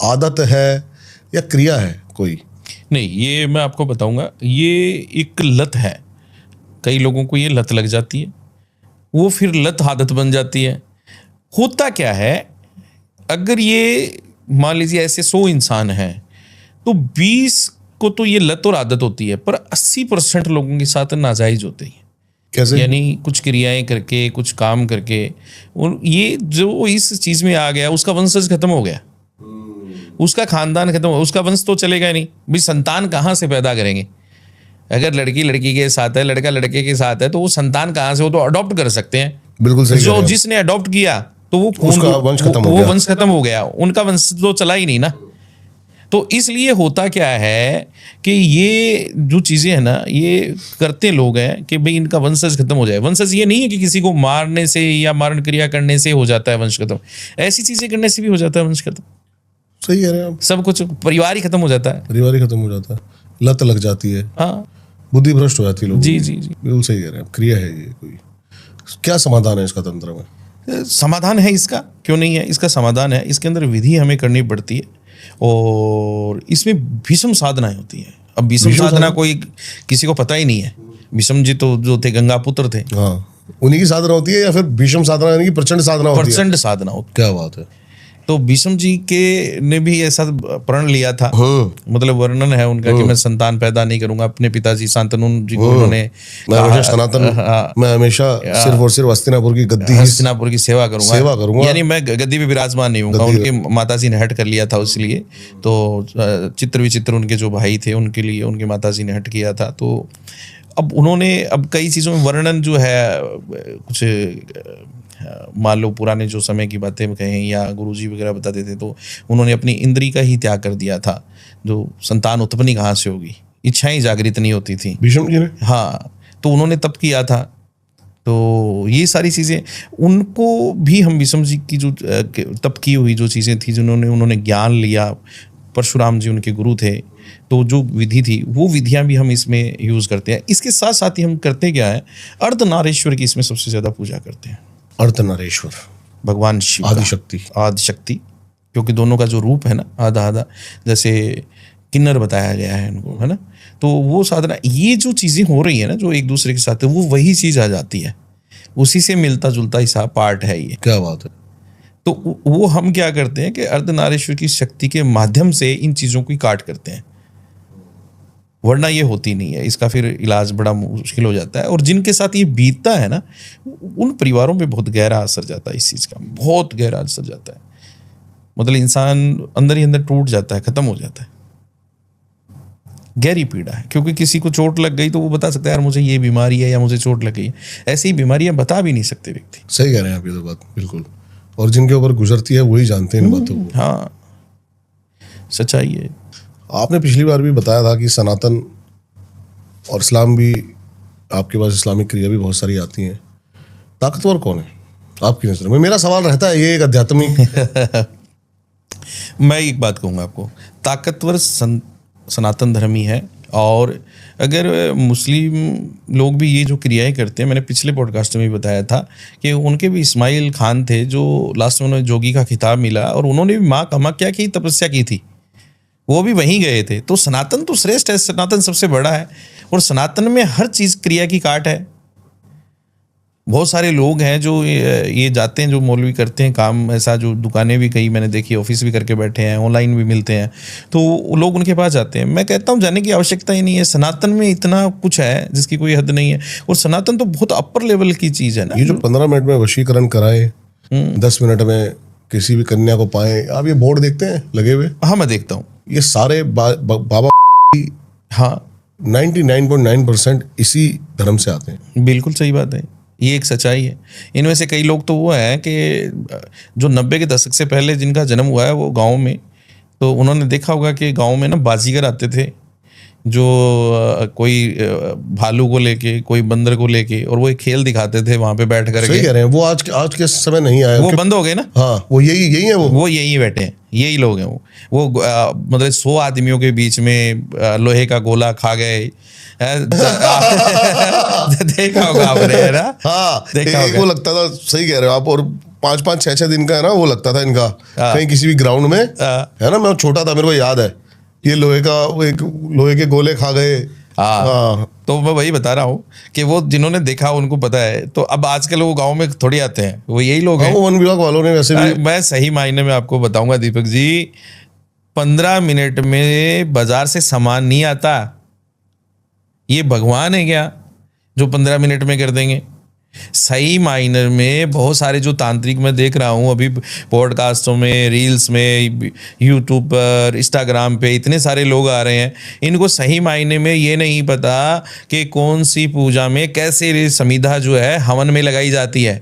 आदत है, या क्रिया है कोई? नहीं, ये मैं आपको बताऊंगा, ये एक लत है। कई लोगों को ये लत लग जाती है, वो फिर लत आदत बन जाती है। होता क्या है, अगर ये मान लीजिए ऐसे 100 इंसान हैं, तो 20 को तो ये लत और आदत होती है, पर 80% लोगों के साथ नाजायज होते हैं। कैसे? यानी कुछ क्रियाएं करके, कुछ काम करके, और ये जो इस चीज में आ गया, उसका वंशज खत्म हो गया, उसका खानदान खत्म हो, उसका वंश तो चलेगा ही नहीं भाई। संतान कहाँ से पैदा करेंगे? अगर लड़की लड़की के साथ है, लड़का लड़के के साथ है, तो वो संतान कहाँ से? वो तो अडॉप्ट कर सकते हैं। बिल्कुल सही। जो जिसने अडॉप्ट किया तो वो वंश खत्म हो गया, उनका वंश तो चला ही नहीं ना। तो इसलिए होता क्या है कि ये जो चीज़ें हैं ना, ये करते लोग हैं कि भाई इनका वंशज खत्म हो जाए। वंशज ये नहीं है कि किसी को मारने से या मारण क्रिया करने से हो जाता है वंश खत्म, ऐसी चीज़ें करने से भी हो जाता है वंश खत्म। सही कह रहे हैं आप। सब कुछ परिवार ही खत्म हो जाता है, परिवार ही खत्म हो जाता है, लत लग जाती है, हाँ, बुद्धि भ्रष्ट हो जाती है लोगों की। जी जी जी, बिल्कुल सही कह रहे हैं आप। क्रिया है ये कोई? क्या समाधान है इसका तंत्र में? समाधान है इसका, क्यों नहीं है, इसका समाधान है। इसके अंदर विधि हमें करनी पड़ती है, और इसमें भीषम साधनाएं होती हैं। अब भीषम साधना कोई किसी को पता ही नहीं है। भीष्म जी तो जो थे गंगा पुत्र थे। हाँ, उन्हीं की साधना होती है या फिर भीष्म साधना यानी कि प्रचंड साधना होती है? प्रचंड साधना होती क्या बात है। तो भीष्म जी के ने भी ऐसा प्रण लिया था। मतलब वर्णन है उनका कि मैं संतान पैदा नहीं करूंगा। अपने पिताजी शांतनु जी को उन्होंने मैं हमेशा सनातन, मैं हमेशा सिर्फ और सिर्फ हस्तिनापुर की गद्दी, हस्तिनापुर की सेवा करूंगा, यानी मैं गद्दी पे विराजमान नहीं हूँ। उनके माताजी ने हट कर लिया था इसलिए। तो चित्र विचित्र उनके जो भाई थे उनके लिए उनकी माताजी ने हट किया था। तो अब उन्होंने अब कई चीज़ों में वर्णन जो है कुछ मान लो पुराने जो समय की बातें कहें या गुरुजी वगैरह बताते थे, तो उन्होंने अपनी इंद्री का ही त्याग कर दिया था। जो संतान उत्पन्न कहाँ से होगी, इच्छाएं जागृत नहीं होती थी भीष्म जी ने। हाँ, तो उन्होंने तप किया था। तो ये सारी चीज़ें उनको भी हम भीष्म जी की जो तप की हुई जो चीज़ें थी जिन्होंने उन्होंने ज्ञान लिया, परशुराम जी उनके गुरु थे, तो जो विधि थी वो विधियां भी हम इसमें यूज़ करते हैं। इसके साथ साथ ही हम करते क्या है, अर्धनारीश्वर की इसमें सबसे ज़्यादा पूजा करते हैं। अर्धनारीश्वर भगवान शिव, आदिशक्ति, क्योंकि दोनों का जो रूप है ना आधा आधा, जैसे किन्नर बताया गया है इनको, है ना। तो वो साधना, ये जो चीज़ें हो रही है ना जो एक दूसरे के साथ है, वो वही चीज़ आ जाती है, उसी से मिलता जुलता हिस्सा पार्ट है ये। क्या बात है। तो वो हम क्या करते हैं कि अर्धनारीश्वर की शक्ति के माध्यम से इन चीज़ों की काट करते हैं, वरना ये होती नहीं है। इसका फिर इलाज बड़ा मुश्किल हो जाता है। और जिनके साथ ये बीतता है ना, उन परिवारों पे बहुत गहरा असर जाता है इस चीज़ का, बहुत गहरा असर जाता है। मतलब इंसान अंदर ही अंदर टूट जाता है, ख़त्म हो जाता है। गहरी पीड़ा है, क्योंकि किसी को चोट लग गई तो वो बता सकता है यार मुझे ये बीमारी है या मुझे चोट लग गई है। ऐसी ही बीमारियां बता भी नहीं सकते व्यक्ति। सही कह रहे हैं आप, ये तो बात बिल्कुल। और जिनके ऊपर गुजरती है वही जानते हैं इन बातों को। हाँ, सच्चाई है। आपने पिछली बार भी बताया था कि सनातन और इस्लाम भी, आपके पास इस्लामिक क्रिया भी बहुत सारी आती हैं। ताकतवर कौन है आपकी नज़र में? मेरा सवाल रहता है ये एक आध्यात्मिक मैं एक बात कहूँगा आपको, ताकतवर सनातन धर्म ही है। और अगर मुस्लिम लोग भी ये जो क्रियाएं करते हैं, मैंने पिछले पॉडकास्ट में भी बताया था कि उनके भी इस्माइल खान थे जो लास्ट में उन्हें जोगी का खिताब मिला, और उन्होंने भी माँ कामाख्या की तपस्या की थी, वो भी वहीं गए थे। तो सनातन तो श्रेष्ठ है, सनातन सबसे बड़ा है। और सनातन में हर चीज़ क्रिया की काट है। बहुत सारे लोग हैं जो ये जाते हैं, जो मौलवी करते हैं काम ऐसा, जो दुकानें भी कई मैंने देखी, ऑफिस भी करके बैठे हैं, ऑनलाइन भी मिलते हैं, तो लोग उनके पास जाते हैं। मैं कहता हूँ जाने की आवश्यकता ही नहीं है। सनातन में इतना कुछ है जिसकी कोई हद नहीं है। और सनातन तो बहुत अपर लेवल की चीज़ है ना। ये जो 15 मिनट में वशीकरण कराए, 10 मिनट में किसी भी कन्या को पाए, आप ये बोर्ड देखते हैं लगे हुए? हाँ, मैं देखता हूँ। ये सारे बाबा हाँ 99.9% इसी धर्म से आते हैं। बिल्कुल सही बात है, ये एक सच्चाई है। इनमें से कई लोग तो वो हैं कि जो 90 के दशक से पहले जिनका जन्म हुआ है वो गांव में, तो उन्होंने देखा होगा कि गांव में ना बाजीगर आते थे, जो कोई भालू को लेके, कोई बंदर को लेके, और वो एक खेल दिखाते थे वहां पे बैठ कर। सही कह रहे हैं। वो आज के समय नहीं आया, वो बंद हो गए ना। हाँ, वो यही है। वो यही बैठे हैं, यही लोग हैं। वो मतलब 100 आदमियों के बीच में लोहे का गोला खा गए। देखा होगा आपने, है ना? हाँ, देखा होगा। वो लगता था, सही कह रहे हो आप। और 5-5, 6-6 दिन का है ना, वो लगता था इनका कहीं किसी भी ग्राउंड में, है ना। मैं छोटा था, मेरे को याद है, ये लोहे के गोले खा गए। हाँ, तो मैं वही बता रहा हूँ कि वो जिन्होंने देखा उनको पता है। तो अब आजकल वो गांव में थोड़ी आते हैं, वो यही लोग हैं। वो वन विभाग वालों ने वैसे भी, मैं सही मायने में आपको बताऊंगा दीपक जी, 15 मिनट में बाजार से सामान नहीं आता। ये भगवान है क्या जो 15 मिनट में कर देंगे? सही मायने में बहुत सारे जो तांत्रिक मैं देख रहा हूँ अभी पॉडकास्टों में, रील्स में, यूट्यूब पर, इंस्टाग्राम पे इतने सारे लोग आ रहे हैं, इनको सही मायने में ये नहीं पता कि कौन सी पूजा में कैसे समिधा जो है हवन में लगाई जाती है।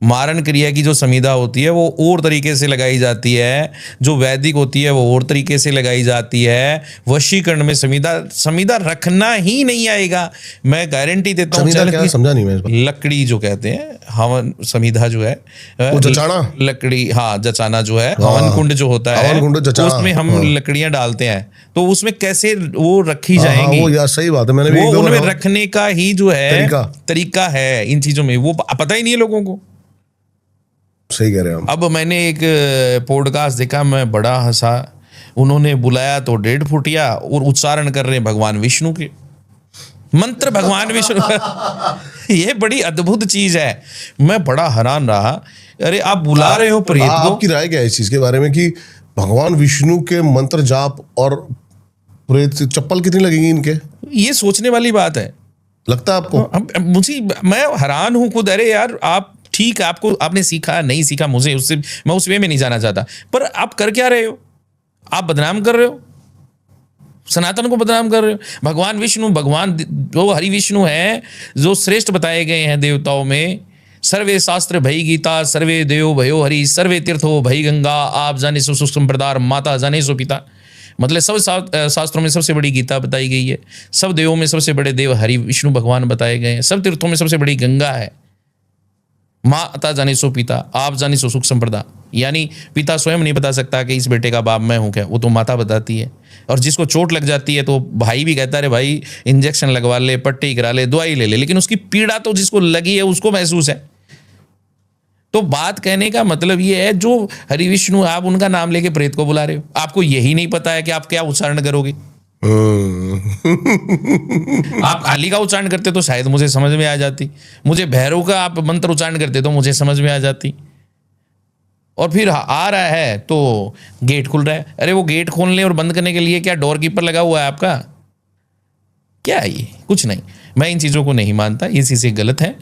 मारण क्रिया की जो समिधा होती है वो और तरीके से लगाई जाती है, जो वैदिक होती है वो और तरीके से लगाई जाती है। वशीकरण में समिधा रखना ही नहीं आएगा, मैं गारंटी देता हूँ। समझा नहीं मैं। लकड़ी जो कहते हैं हवन समिधा जो है, वो जचाना लकड़ी, हाँ जचाना जो है, हवन कुंड जो होता है उसमें हम लकड़ियां डालते हैं, तो उसमें कैसे वो रखी जाएंगी। वो यार सही बात है, मैंने भी वो उनमें रखने का ही जो है तरीका है। इन चीजों में वो पता ही नहीं है लोगों को। सही कह रहे हैं आप। अब मैंने एक पॉडकास्ट देखा, मैं बड़ा हंसा। उन्होंने बुलाया तो 1.5 फुटिया और उच्चारण कर रहे हैं भगवान विष्णु के मंत्र, भगवान विष्णु ये बड़ी अद्भुत चीज है। मैं बड़ा हैरान रहा, अरे आप बुला रहे हो प्रेत को। आपकी राय क्या है इस चीज के बारे में कि भगवान विष्णु के मंत्र जाप और प्रेत से चप्पल कितनी लगेगी इनके? ये सोचने वाली बात है, लगता है आपको? मुझे, मैं हैरान हूं खुद। अरे यार आप ठीक है, आपने सीखा नहीं सीखा, मुझे उससे, मैं उस वे में नहीं जाना चाहता, पर आप कर क्या रहे हो? आप बदनाम कर रहे हो, सनातन को बदनाम कर रहे हो। भगवान विष्णु, भगवान जो हरि विष्णु है, जो श्रेष्ठ बताए गए हैं देवताओं में, सर्वे शास्त्र भई गीता, सर्वे देव भयो हरि, सर्वे तीर्थो भई गंगा, आप जाने सो सुख संप्रदार, माता जाने सो पिता। मतलब सब शास्त्रों में सबसे बड़ी गीता बताई गई है, सब देवों में सबसे बड़े देव हरि विष्णु भगवान बताए गए हैं, सब तीर्थों में सबसे बड़ी गंगा है, माता जाने सो पिता, आप जाने सो सुख संप्रदा। यानी पिता स्वयं नहीं बता सकता कि इस बेटे का बाप मैं हूं क्या, वो तो माता बताती है। और जिसको चोट लग जाती है तो भाई भी कहता है अरे भाई इंजेक्शन लगवा ले, पट्टी करा ले, दवाई ले ले, लेकिन उसकी पीड़ा तो जिसको लगी है उसको महसूस है। तो बात कहने का मतलब ये है, जो हरि विष्णु आप उनका नाम लेके प्रेत को बुला रहे हो, आपको यही नहीं पता है कि आप क्या उच्चारण करोगे। आप काली का उच्चारण करते तो शायद मुझे समझ में आ जाती, मुझे भैरव का आप मंत्र उच्चारण करते तो मुझे समझ में आ जाती। और फिर आ रहा है तो गेट खुल रहा है, अरे वो गेट खोलने और बंद करने के लिए क्या डोर कीपर लगा हुआ है आपका? क्या है ये? कुछ नहीं। मैं इन चीज़ों को नहीं मानता, ये चीज़ें गलत हैं।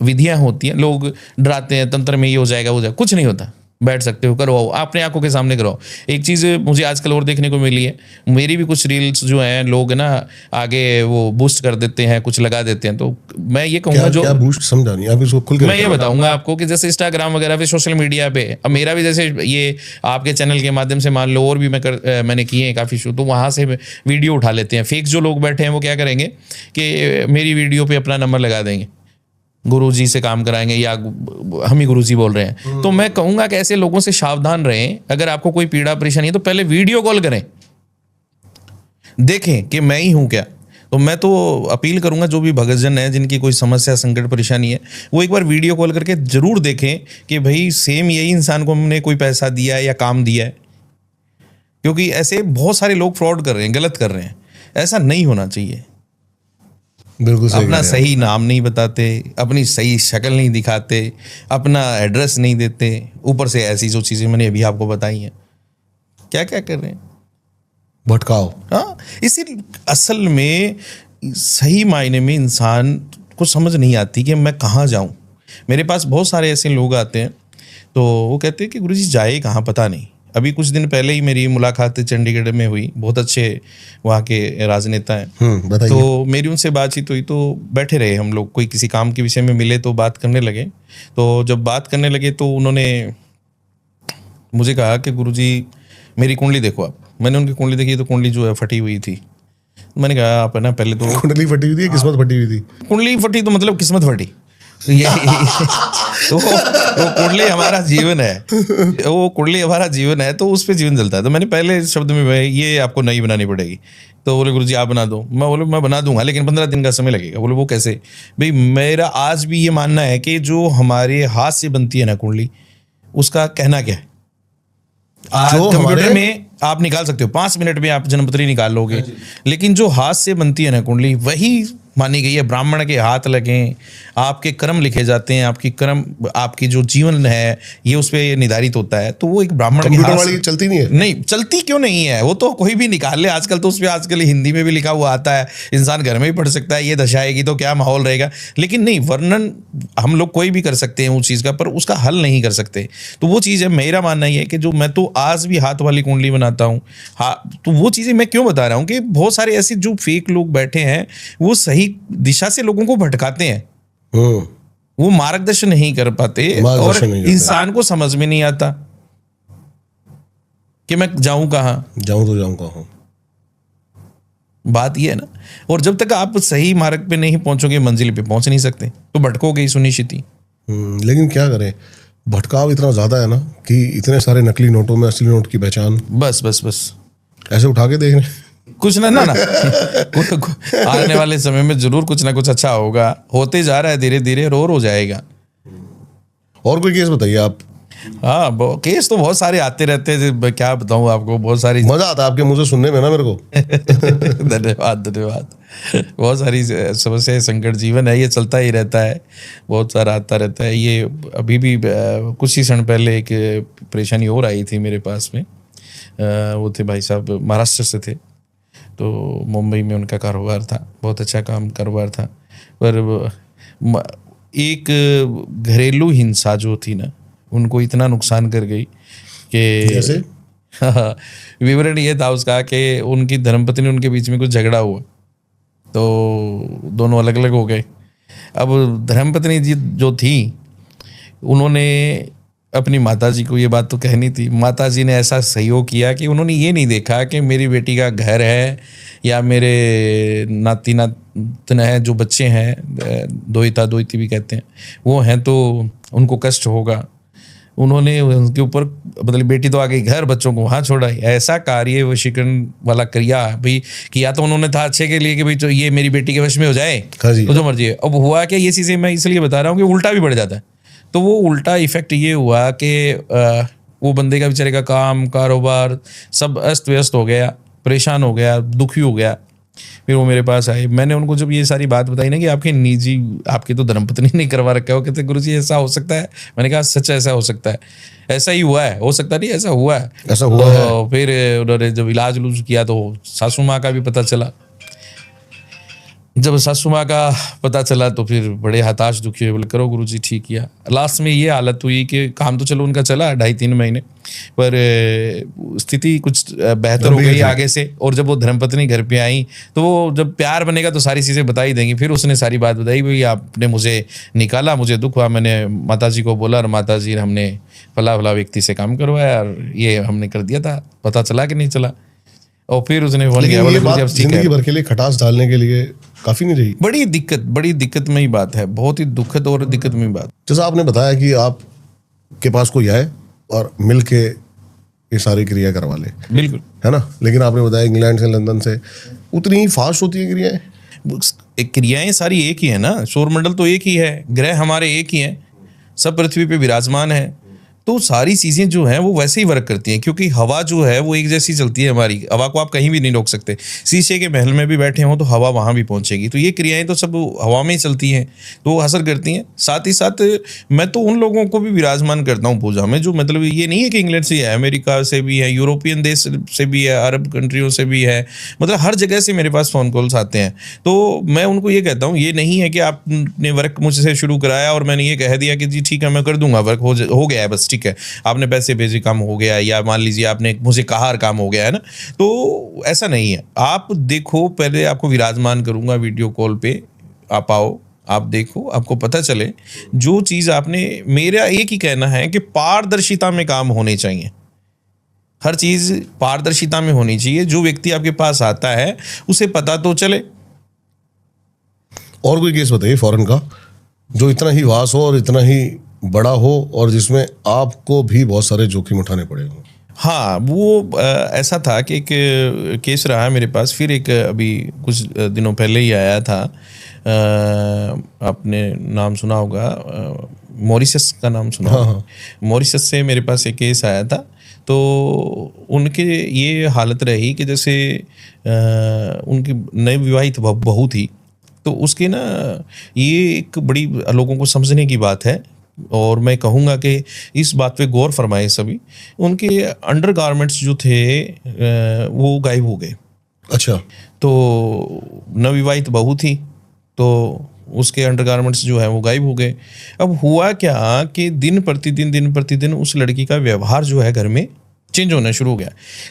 विधियां होती हैं, लोग डराते हैं तंत्र में ये हो जाएगा, वो जाएगा, कुछ नहीं होता। बैठ सकते हो, करवाओ, अपने आंखों के सामने कराओ। एक चीज़ मुझे आजकल और देखने को मिली है, मेरी भी कुछ रील्स जो हैं लोग ना आगे वो बूस्ट कर देते हैं, कुछ लगा देते हैं। तो मैं ये कहूँगा, जो क्या बूस्ट समझा नहीं आप इसको खुल के मैं ये बताऊंगा आपको कि जैसे इंस्टाग्राम वगैरह पे, सोशल मीडिया पे, अब मेरा भी जैसे ये आपके चैनल के माध्यम से मान लो और भी मैंने किए हैं काफ़ी शो, तो वहाँ से वीडियो उठा लेते हैं। फेक जो लोग बैठे हैं वो क्या करेंगे कि मेरी वीडियो पे अपना नंबर लगा देंगे, गुरुजी से काम कराएंगे या हम ही गुरुजी बोल रहे हैं। तो मैं कहूंगा कि ऐसे लोगों से सावधान रहें। अगर आपको कोई पीड़ा परेशानी है तो पहले वीडियो कॉल करें, देखें कि मैं ही हूं क्या। तो मैं तो अपील करूंगा, जो भी भक्तजन है जिनकी कोई समस्या संकट परेशानी है, वो एक बार वीडियो कॉल करके जरूर देखें कि भाई सेम यही इंसान को हमने कोई पैसा दिया है या काम दिया है। क्योंकि ऐसे बहुत सारे लोग फ्रॉड कर रहे हैं, गलत कर रहे हैं। ऐसा नहीं होना चाहिए। बिल्कुल सही, अपना सही नाम नहीं बताते, अपनी सही शक्ल नहीं दिखाते, अपना एड्रेस नहीं देते, ऊपर से ऐसी जो चीज़ें मैंने अभी आपको बताई हैं, क्या क्या कर रहे हैं, भटकाओ। हाँ, इसी असल में सही मायने में इंसान को समझ नहीं आती कि मैं कहाँ जाऊँ। मेरे पास बहुत सारे ऐसे लोग आते हैं तो वो कहते हैं कि गुरुजी जाए कहाँ पता नहीं। अभी कुछ दिन पहले ही मेरी मुलाकात चंडीगढ़ में हुई, बहुत अच्छे वहाँ के राजनेता हैं। तो मेरी उनसे बातचीत हुई, तो बैठे रहे हम लोग, कोई किसी काम के विषय में मिले तो बात करने लगे। तो जब बात करने लगे तो उन्होंने मुझे कहा कि गुरुजी मेरी कुंडली देखो आप। मैंने उनकी कुंडली देखी तो कुंडली जो है फटी हुई थी। मैंने कहा आप है ना पहले तो कुंडली फटी हुई थी, किस्मत फटी हुई थी। कुंडली फटी तो मतलब किस्मत फटी। तो वो कुंडली हमारा जीवन है, वो कुंडली हमारा जीवन है, तो उस पर जीवन चलता है। तो मैंने पहले शब्द में ये आपको नई बनानी पड़ेगी। तो बोले गुरुजी आप बना दो। मैं बोले मैं बना दूंगा लेकिन 15 दिन का समय लगेगा। बोले वो कैसे? भाई मेरा आज भी ये मानना है कि जो हमारे हाथ से बनती है ना कुंडली, उसका कहना क्या है। आज कंप्यूटर में आप निकाल सकते हो, 5 मिनट में आप जन्मपत्री निकाल लोगे, लेकिन जो हाथ से बनती है ना कुंडली, वही मानी गई है। ब्राह्मण के हाथ लगें, आपके कर्म लिखे जाते हैं, आपकी कर्म, आपकी जो जीवन है ये उस पर निर्धारित होता है। तो वो एक ब्राह्मण के हाथ वाली चलती नहीं है। नहीं चलती, क्यों नहीं है? वो तो कोई भी निकाल ले आजकल। तो उस पर आजकल हिंदी में भी लिखा हुआ आता है, इंसान घर में भी पढ़ सकता है। ये दशा आएगी तो क्या माहौल रहेगा। लेकिन नहीं, वर्णन हम लोग कोई भी कर सकते हैं उस चीज़ का, पर उसका हल नहीं कर सकते। तो वो चीज़ है, मेरा मानना ये है कि जो मैं तो आज भी हाथ वाली कुंडली बनाता हूँ। हाँ, तो वो चीज़ें मैं क्यों बता रहा हूँ कि बहुत सारे ऐसे जो फेक लोग बैठे हैं, वो सही दिशा से लोगों को भटकाते हैं, वो मार्गदर्शन नहीं कर पाते और इंसान को समझ में नहीं आता कि मैं जाऊं कहां, जाऊं कहां। बात ये है ना। और जब तक आप सही मार्ग पे नहीं पहुंचोगे, मंजिल पे पहुंच नहीं सकते, तो भटकोगे ही सुनिश्चित ही। लेकिन क्या करें, भटकाव इतना ज्यादा है ना कि इतने सारे नकली नोटों में असली नोट की पहचान बस बस बस ऐसे उठा के देख रहे कुछ ना आने वाले समय में जरूर कुछ ना कुछ अच्छा होगा, होते जा रहा है धीरे धीरे, और हो जाएगा। और कोई केस बताइए आप। हाँ केस तो बहुत सारे आते रहते हैं, क्या बताऊँ आपको, बहुत सारी मजा आता है आपके मुंह से सुनने में ना मेरे को। धन्यवाद। बहुत सारी समस्याएं, संकट जीवन है, ये चलता ही रहता है, बहुत सारा आता रहता है। ये अभी भी कुछ ही क्षण पहले एक परेशानी और आई थी मेरे पास में। वो थे भाई साहब, महाराष्ट्र से थे, तो मुंबई में उनका कारोबार था, बहुत अच्छा कारोबार था, पर एक घरेलू हिंसा जो थी ना, उनको इतना नुकसान कर गई कि जैसे विवरण ये था उसका कि उनकी धर्मपत्नी, उनके बीच में कुछ झगड़ा हुआ, तो दोनों अलग अलग हो गए। अब धर्मपत्नी जी जो थी, उन्होंने अपनी माताजी को ये बात तो कहनी थी। माताजी ने ऐसा सहयोग किया कि उन्होंने ये नहीं देखा कि मेरी बेटी का घर है या मेरे नाती नातन है, जो बच्चे हैं, दोहिता दोहिती भी कहते हैं, वो हैं, तो उनको कष्ट होगा। उन्होंने उनके ऊपर, मतलब बेटी तो आ गई घर, बच्चों को वहाँ छोड़ा। ऐसा कार्य वशीकरण वाला क्रिया भाई किया तो उन्होंने था अच्छे के लिए कि भाई तो ये मेरी बेटी के वश में हो जाए, हाँ जी, तो जो मर्जी है। अब हुआ क्या, ये चीज़ें मैं इसलिए बता रहा हूँ कि उल्टा भी बढ़ जाता है। तो वो उल्टा इफेक्ट ये हुआ कि वो बंदे का बेचारे का काम कारोबार सब अस्त व्यस्त हो गया, परेशान हो गया, दुखी हो गया। फिर वो मेरे पास आए, मैंने उनको जब ये सारी बात बताई ना कि आपके निजी, आपकी तो धर्मपत्नी नहीं करवा रखा हो, कहते गुरुजी ऐसा हो सकता है। मैंने कहा सच ऐसा हो सकता है, ऐसा ही हुआ है, हो सकता नहीं, ऐसा हुआ है, ऐसा हुआ है। फिर उन्होंने जब इलाज उलूज किया तो सासू माँ का भी पता चला। जब सासू माँ का पता चला तो फिर बड़े हताश दुखी हुए, बोले करो गुरुजी ठीक किया। लास्ट में ये हालत हुई कि काम तो चलो उनका चला 2.5-3 महीने, पर स्थिति कुछ बेहतर हो गई आगे से। और जब वो धर्मपत्नी घर पे आई तो वो जब प्यार बनेगा तो सारी चीज़ें बता ही देंगी। फिर उसने सारी बात बताई, भाई आपने मुझे निकाला, मुझे दुख हुआ, मैंने माताजी को बोला और माताजी हमने फला फला व्यक्ति से काम करवाया और ये हमने कर दिया था, पता चला कि नहीं चला। और फिर उसने फोन किया, बोले मुझे अब ठीक है। जिंदगी भर के लिए खटास डालने के लिए काफी नहीं रही। बड़ी दिक्कतमयी बात है, बहुत ही दुखद और दिक्कतमयी बात। जैसा आपने बताया कि आप के पास कोई आए और मिल के ये सारी क्रिया करवा ले, बिल्कुल, है ना। लेकिन आपने बताया इंग्लैंड से, लंदन से, उतनी ही फास्ट होती है क्रियाएं। क्रियाएं सारी एक ही है ना, सौरमंडल तो एक ही है, ग्रह हमारे एक ही हैं, सब पृथ्वी पे विराजमान है, तो सारी चीज़ें जो हैं वो वैसे ही वर्क करती हैं, क्योंकि हवा जो है वो एक जैसी चलती है हमारी। हवा को आप कहीं भी नहीं रोक सकते, शीशे के महल में भी बैठे हों तो हवा वहाँ भी पहुँचेगी। तो ये क्रियाएं तो सब हवा में ही चलती हैं, तो वो असर करती हैं। साथ ही साथ मैं तो उन लोगों को भी विराजमान करता हूँ पूजा में, जो मतलब ये नहीं है कि इंग्लैंड से है, अमेरिका से भी है, यूरोपियन देश से भी है, अरब कंट्रियों से भी है, मतलब हर जगह से मेरे पास फ़ोन कॉल्स आते हैं। तो मैं उनको ये कहता हूँ, ये नहीं है कि आपने वर्क मुझसे शुरू कराया और मैंने ये कह दिया कि जी ठीक है मैं कर दूंगा, वर्क हो गया है बस, ठीक है आपने पैसे भेजे काम हो गया, या मान लीजिए आपने मुझे कहा और काम हो गया, है ना। तो ऐसा नहीं है। आप देखो, पहले आपको विराजमान करूंगा वीडियो कॉल पे, आप आओ, आप देखो, आपको पता चले जो चीज़ आपने, मेरा एक ही कहना है कि पारदर्शिता में काम होने चाहिए, हर चीज़ पारदर्शिता में होनी चाहिए। जो व्यक्ति आपके पास आता है उसे पता तो चले। और कोई केस बताइए फॉरेन का जो इतना ही वास हो और इतना ही बड़ा हो और जिसमें आपको भी बहुत सारे जोखिम उठाने पड़े हों। हाँ, वो ऐसा था कि एक केस रहा मेरे पास, फिर एक अभी कुछ दिनों पहले ही आया था, आपने नाम सुना होगा, मॉरिशस का नाम सुना होगा। हाँ। मॉरिशस से मेरे पास एक केस आया था। तो उनके ये हालत रही कि जैसे उनकी नई विवाहित बहू थी, तो उसके ना ये एक बड़ी लोगों को समझने की बात है, और मैं कहूँगा कि इस बात पे गौर फरमाए सभी। उनके अंडरगारमेंट्स जो थे वो गायब हो गए। अच्छा। तो नवविवाहित बहू थी, तो उसके अंडरगारमेंट्स जो है वो गायब हो गए। अब हुआ क्या कि दिन प्रतिदिन उस लड़की का व्यवहार जो है घर में चेंज होना शुरू हो गया,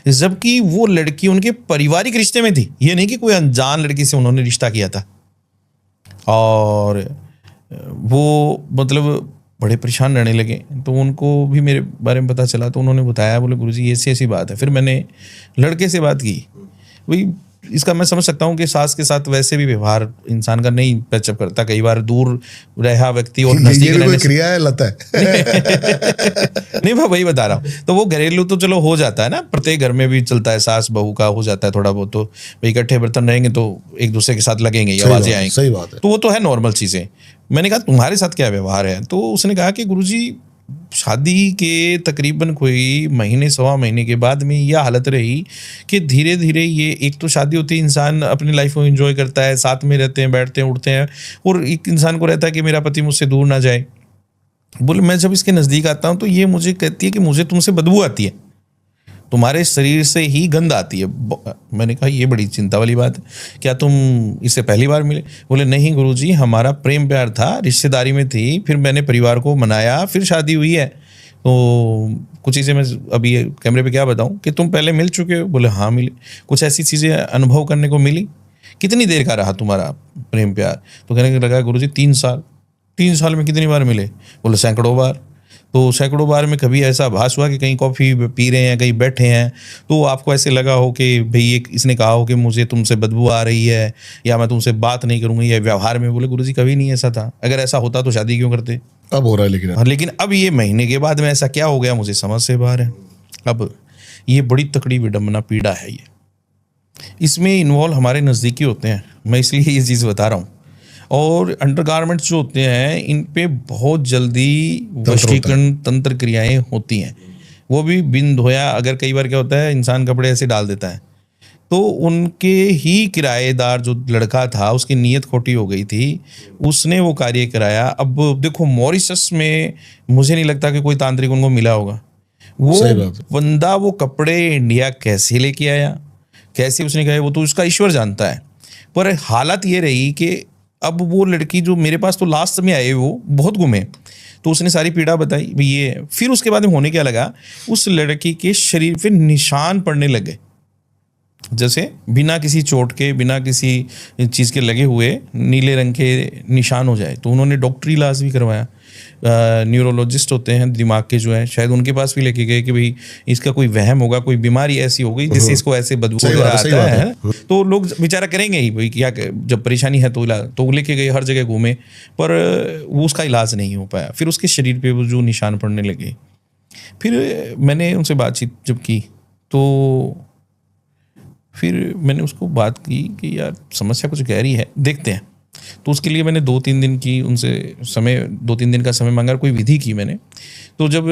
जबकि वो लड़की उनके पारिवारिक रिश्ते में थी। ये नहीं कि कोई अनजान लड़की से उन्होंने रिश्ता किया था। और वो मतलब बड़े परेशान रहने लगे। तो उनको भी मेरे बारे में पता चला, तो उन्होंने बताया, बोले गुरुजी ऐसी ऐसी बात है। फिर मैंने लड़के से बात की। वही इसका मैं समझ सकता हूँ कि सास के साथ वैसे भी व्यवहार इंसान का नहीं पैचअप करता, कई बार दूर रहा व्यक्ति और नजदीक रहने से क्रिया है, लता है। नहीं, मैं वही बता रहा हूँ। तो वो घरेलू तो चलो हो जाता है ना, प्रत्येक घर में भी चलता है, सास बहू का हो जाता है थोड़ा बहुत। तो भाई इकट्ठे बर्तन रहेंगे तो एक दूसरे के साथ लगेंगे, आवाजें आएंगी, सही बात है। तो वो तो है नॉर्मल चीजें। मैंने कहा तुम्हारे साथ क्या व्यवहार है? तो उसने कहा कि गुरुजी शादी के तकरीबन कोई महीने सवा महीने के बाद में यह हालत रही कि धीरे धीरे ये, एक तो शादी होती है, इंसान अपनी लाइफ को एंजॉय करता है, साथ में रहते हैं, बैठते हैं, उठते हैं, और एक इंसान को रहता है कि मेरा पति मुझसे दूर ना जाए। बोले मैं जब इसके नज़दीक आता हूँ तो ये मुझे कहती है कि मुझे तुमसे बदबू आती है, तुम्हारे शरीर से ही गंध आती है। मैंने कहा ये बड़ी चिंता वाली बात है, क्या तुम इससे पहली बार मिले? बोले नहीं गुरुजी, हमारा प्रेम प्यार था, रिश्तेदारी में थी, फिर मैंने परिवार को मनाया, फिर शादी हुई है। तो कुछ चीज़ें मैं अभी कैमरे पे क्या बताऊं कि तुम पहले मिल चुके हो? बोले हाँ मिले। कुछ ऐसी चीज़ें अनुभव करने को मिली? कितनी देर का रहा तुम्हारा प्रेम प्यार? तो कहने लगा गुरुजी 3 साल। 3 साल में कितनी बार मिले? बोले सैकड़ों बार। तो सैकड़ों बार में कभी ऐसा आभास हुआ कि कहीं कॉफ़ी पी रहे हैं, कहीं बैठे हैं, तो आपको ऐसे लगा हो कि भाई इसने कहा हो कि मुझे तुमसे बदबू आ रही है, या मैं तुमसे बात नहीं करूँगी, या व्यवहार में? बोले गुरुजी कभी नहीं ऐसा था। अगर ऐसा होता तो शादी क्यों करते? अब हो रहा है लेकिन अब ये महीने के बाद में ऐसा क्या हो गया, मुझे समझ से बाहर है। अब ये बड़ी तकड़ी विडम्बना पीड़ा है ये। इसमें इन्वॉल्व हमारे नज़दीकी होते हैं, मैं इसलिए ये चीज़ बता रहा हूँ। और अंडरगारमेंट्स जो होते हैं इन पे बहुत जल्दी वशीकरण तंत्र क्रियाएं होती हैं, वो भी बिन धोया। अगर कई बार क्या होता है, इंसान कपड़े ऐसे डाल देता है, तो उनके ही किराएदार जो लड़का था उसकी नीयत खोटी हो गई थी, उसने वो कार्य कराया। अब देखो मॉरिशस में मुझे नहीं लगता कि कोई तांत्रिक उनको मिला होगा। वो बंदा वो कपड़े इंडिया कैसे लेके आया, कैसे उसने कहा, वो तो उसका ईश्वर जानता है। पर हालत ये रही कि अब वो लड़की जो मेरे पास तो लास्ट में आए वो बहुत घूमे, तो उसने सारी पीड़ा बताई भाई ये। फिर उसके बाद में होने क्या लगा, उस लड़की के शरीर पे निशान पड़ने लगे, जैसे बिना किसी चोट के, बिना किसी चीज़ के लगे हुए नीले रंग के निशान हो जाए। तो उन्होंने डॉक्टरी इलाज भी करवाया। न्यूरोलॉजिस्ट होते हैं दिमाग के जो है, शायद उनके पास भी लेके गए कि भाई इसका कोई वहम होगा, कोई बीमारी ऐसी हो गई जिससे इसको ऐसे बदबू वगैरह आता है। तो लोग बेचारा करेंगे ही भाई, क्या जब परेशानी है तो इलाज, तो लेके गए, हर जगह घूमे, पर वो उसका इलाज नहीं हो पाया। फिर उसके शरीर पे वो जो निशान पड़ने लगे। फिर मैंने उनसे बातचीत जब की तो फिर मैंने उसको बात की कि यार समस्या कुछ गहरी है, देखते हैं। तो उसके लिए मैंने 2-3 दिन की उनसे समय 2-3 दिन का समय मांगा, कोई विधि की मैंने। तो जब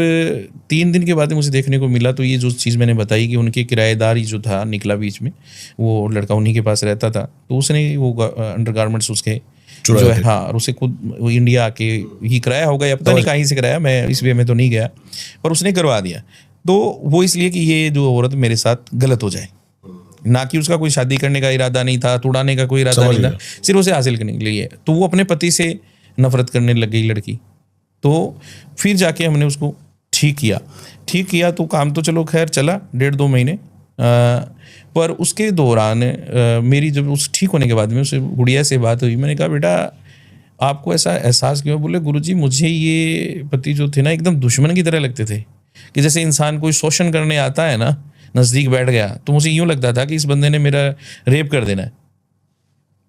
3 दिन के बाद मुझे देखने को मिला, तो ये जो चीज़ मैंने बताई कि उनके किराएदार ही जो था निकला बीच में, वो लड़का उन्हीं के पास रहता था, तो उसने वो अंडरगारमेंट्स उसके जो है, हाँ, और उसे खुद वो इंडिया आके ही कराया होगा, या पता नहीं कहीं से कराया, मैं इस वे में तो नहीं गया, पर उसने करवा दिया। तो वो इसलिए कि ये जो औरत मेरे साथ गलत हो जाए, ना कि उसका कोई शादी करने का इरादा नहीं था, तुड़ाने का कोई इरादा नहीं था, सिर्फ उसे हासिल करने के लिए। तो वो अपने पति से नफरत करने लग गई लड़की। तो फिर जाके हमने उसको ठीक किया तो काम तो चलो खैर चला 1.5-2 महीने। पर उसके दौरान मेरी जब उस ठीक होने के बाद में उसे गुड़िया से बात हुई, मैंने कहा बेटा आपको ऐसा एहसास क्यों? बोले गुरुजी मुझे ये पति जो थे ना एकदम दुश्मन की तरह लगते थे, कि जैसे इंसान कोई शोषण करने आता है ना, नज़दीक बैठ गया तो मुझे यूँ लगता था कि इस बंदे ने मेरा रेप कर देना है।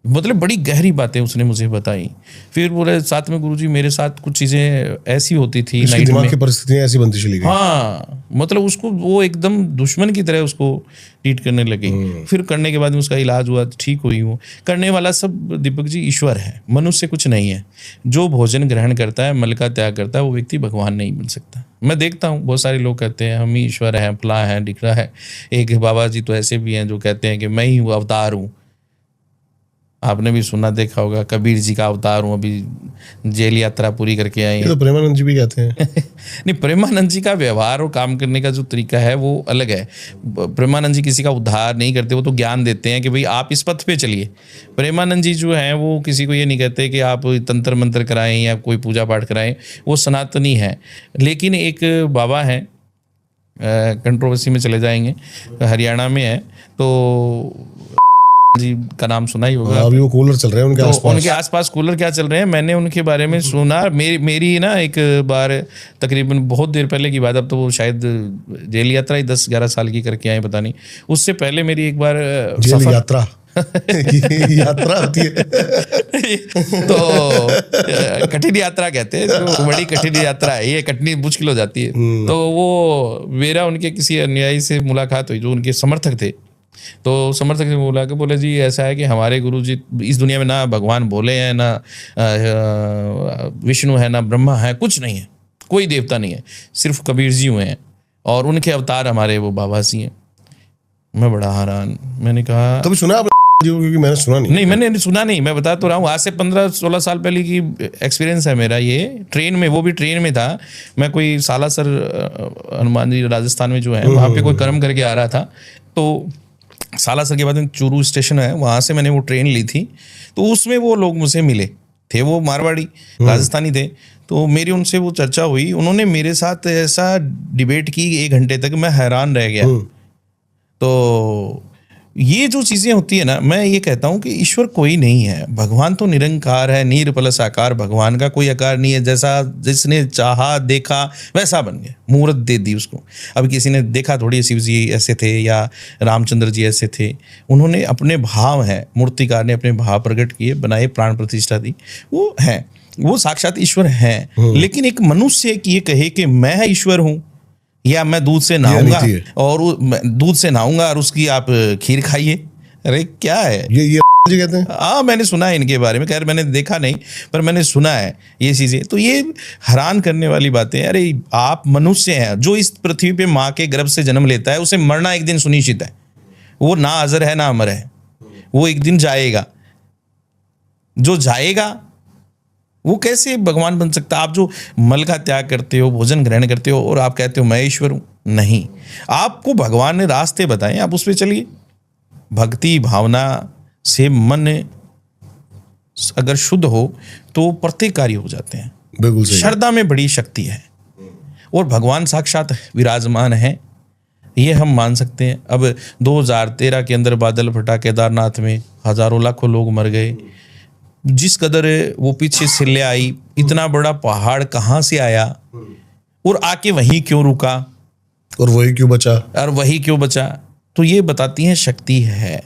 मतलब बड़ी गहरी बातें उसने मुझे बताई। फिर बोले साथ में गुरुजी मेरे साथ कुछ चीज़ें ऐसी होती थी नाइट में, दिमाग की परिस्थितियां ऐसी बनती चली गई। हाँ, मतलब उसको वो एकदम दुश्मन की तरह उसको ट्रीट करने लगे। फिर करने के बाद में उसका इलाज हुआ, ठीक हुई। वो करने वाला सब दीपक जी ईश्वर है, मनुष्य कुछ नहीं है। जो भोजन ग्रहण करता है, मल का त्याग करता है, वो व्यक्ति भगवान नहीं बन सकता। मैं देखता हूँ बहुत सारे लोग कहते हैं हम ही ईश्वर हैं, फला है, दिखरा है। एक बाबा जी तो ऐसे भी हैं जो कहते हैं कि मैं ही अवतार हूँ। आपने भी सुना देखा होगा, कबीर जी का अवतार हूँ, अभी जेल यात्रा पूरी करके आए हैं। तो प्रेमानंद जी भी कहते हैं। नहीं, प्रेमानंद जी का व्यवहार और काम करने का जो तरीका है वो अलग है। प्रेमानंद जी किसी का उद्धार नहीं करते, वो तो ज्ञान देते हैं कि भाई आप इस पथ पे चलिए। प्रेमानंद जी जो हैं वो किसी को ये नहीं कहते कि आप तंत्र मंत्र कराएं या कोई पूजा पाठ कराएं, वो सनातनी है। लेकिन एक बाबा हैं, कंट्रोवर्सी में चले जाएंगे, हरियाणा में है, तो जी का नाम सुना ही होगा। अभी वो कूलर चल रहे हैं उनके तो आसपास। उनके आसपास कूलर क्या चल रहे हैं, मैंने उनके बारे में सुना। मेरी ना एक बार तकरीबन बहुत देर पहले की बात, अब तो वो शायद जेल यात्रा ही 10-11 साल की करके आए, पता नहीं। उससे पहले मेरी एक बार जेल यात्रा यात्रा होती है तो कठिन यात्रा कहते हैं, तो बड़ी कठिन यात्रा है ये, कठिन मुश्किल हो जाती है। तो वो मेरा उनके किसी अनुयायी से मुलाकात हुई जो उनके समर्थक थे। तो समर्थक से बोला कि बोले जी ऐसा है कि हमारे गुरु जी इस दुनिया में ना भगवान भोले हैं, ना विष्णु है, ना ब्रह्मा है, कुछ नहीं है, कोई देवता नहीं है, सिर्फ कबीर जी हुए हैं और उनके अवतार हमारे वो बाबा जी हैं। मैं बड़ा हैरान, मैंने कहा तभी सुना आपने जी को, क्योंकि मैंने सुना नहीं। नहीं, मैंने सुना नहीं, मैं बता तो रहा हूँ, आज से 15-16 साल पहले की एक्सपीरियंस है मेरा ये। ट्रेन में, वो भी ट्रेन में था मैं, कोई सालासर हनुमान जी राजस्थान में जो है वहाँ पे कोई कर्म करके आ रहा था, तो सालासर के बाद में चूरू स्टेशन है, वहाँ से मैंने वो ट्रेन ली थी, तो उसमें वो लोग मुझसे मिले थे, वो मारवाड़ी राजस्थानी थे, तो मेरी उनसे वो चर्चा हुई, उन्होंने मेरे साथ ऐसा डिबेट की 1 घंटे तक, मैं हैरान रह गया। तो ये जो चीज़ें होती है ना, मैं ये कहता हूँ कि ईश्वर कोई नहीं है, भगवान तो निरंकार है, नीरपलस आकार, भगवान का कोई आकार नहीं है, जैसा जिसने चाहा देखा वैसा बन गया, मूर्त दे दी उसको। अब किसी ने देखा थोड़ी शिव जी ऐसे थे या रामचंद्र जी ऐसे थे, उन्होंने अपने भाव हैं, मूर्तिकार ने अपने भाव प्रकट किए, बनाए, प्राण प्रतिष्ठा दी, वो है, वो साक्षात ईश्वर हैं। लेकिन एक मनुष्य की ये कहे कि मैं ईश्वर हूँ, या मैं दूध से नहाऊंगा और दूध से नहाऊंगा और उसकी आप खीर खाइए, अरे क्या है ये जी कहते हैं। हाँ, मैंने सुना है इनके बारे में, खैर मैंने देखा नहीं पर मैंने सुना है ये चीजें। तो ये हैरान करने वाली बातें। अरे आप मनुष्य हैं, जो इस पृथ्वी पे माँ के गर्भ से जन्म लेता है उसे मरना एक दिन सुनिश्चित है, वो ना अजर है ना अमर है, वो एक दिन जाएगा, जो जाएगा वो कैसे भगवान बन सकता? आप जो मल का त्याग करते हो, भोजन ग्रहण करते हो और आप कहते हो मैं ईश्वर हूं, नहीं, आपको भगवान ने रास्ते बताए, आप उस पर चलिए। भक्ति भावना से मन अगर शुद्ध हो तो प्रत्येक कार्य हो जाते हैं। बिल्कुल सही। श्रद्धा में बड़ी शक्ति है और भगवान साक्षात विराजमान है, ये हम मान सकते हैं। अब 2013 के अंदर बादल फटा केदारनाथ में, हजारों लाखों लोग मर गए, जिस कदर वो पीछे से ले आई, इतना बड़ा पहाड़ कहाँ से आया और आके वहीं क्यों रुका और वही क्यों बचा, और वही क्यों बचा? तो ये बताती है शक्ति है।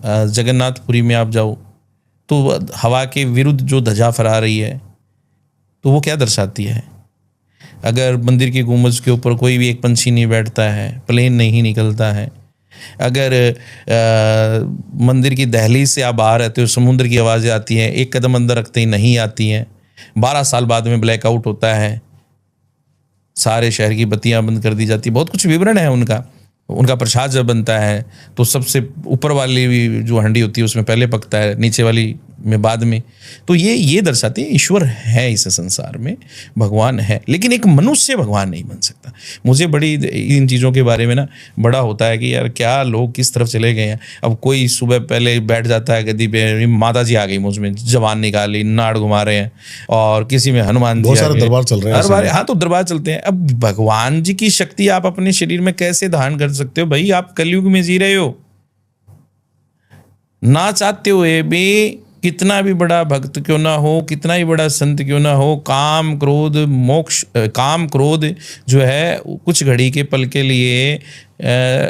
जगन्नाथपुरी में आप जाओ तो हवा के विरुद्ध जो ध्वजा फहरा रही है, तो वो क्या दर्शाती है? अगर मंदिर की गुंबज के ऊपर कोई भी एक पंछी नहीं बैठता है, प्लेन नहीं निकलता है, अगर मंदिर की दहलीज से आप बाहर रहते हो, समुद्र की आवाज़ें आती हैं, एक कदम अंदर रखते ही नहीं आती हैं, 12 साल बाद में ब्लैकआउट होता है, सारे शहर की बत्तियां बंद कर दी जाती, बहुत कुछ विवरण है उनका प्रसाद जब बनता है तो सबसे ऊपर वाली जो हंडी होती है उसमें पहले पकता है, नीचे वाली में बाद में। तो ये दर्शाते हैं ईश्वर है इस संसार में, भगवान है, लेकिन एक मनुष्य भगवान नहीं बन सकता। मुझे बड़ी इन चीज़ों के बारे में ना बड़ा होता है कि यार क्या लोग किस तरफ चले गए हैं। अब कोई सुबह पहले बैठ जाता है गद्दी पे, माता जी आ गई मुझ में, जवान निकाली, नाड़ घुमा रहे हैं, और किसी में हनुमान जी, बहुत सारे दरबार चल रहे हैं हर बार। हाँ, तो दरबार चलते हैं। अब भगवान जी की शक्ति आप अपने शरीर में कैसे धारण कर सकते हो भाई? आप कलयुग में जी रहे हो, ना चाहते हुए भी कितना भी बड़ा भक्त क्यों ना हो, कितना ही बड़ा संत क्यों ना हो, काम क्रोध मोक्ष, काम क्रोध जो है कुछ घड़ी के पल के लिए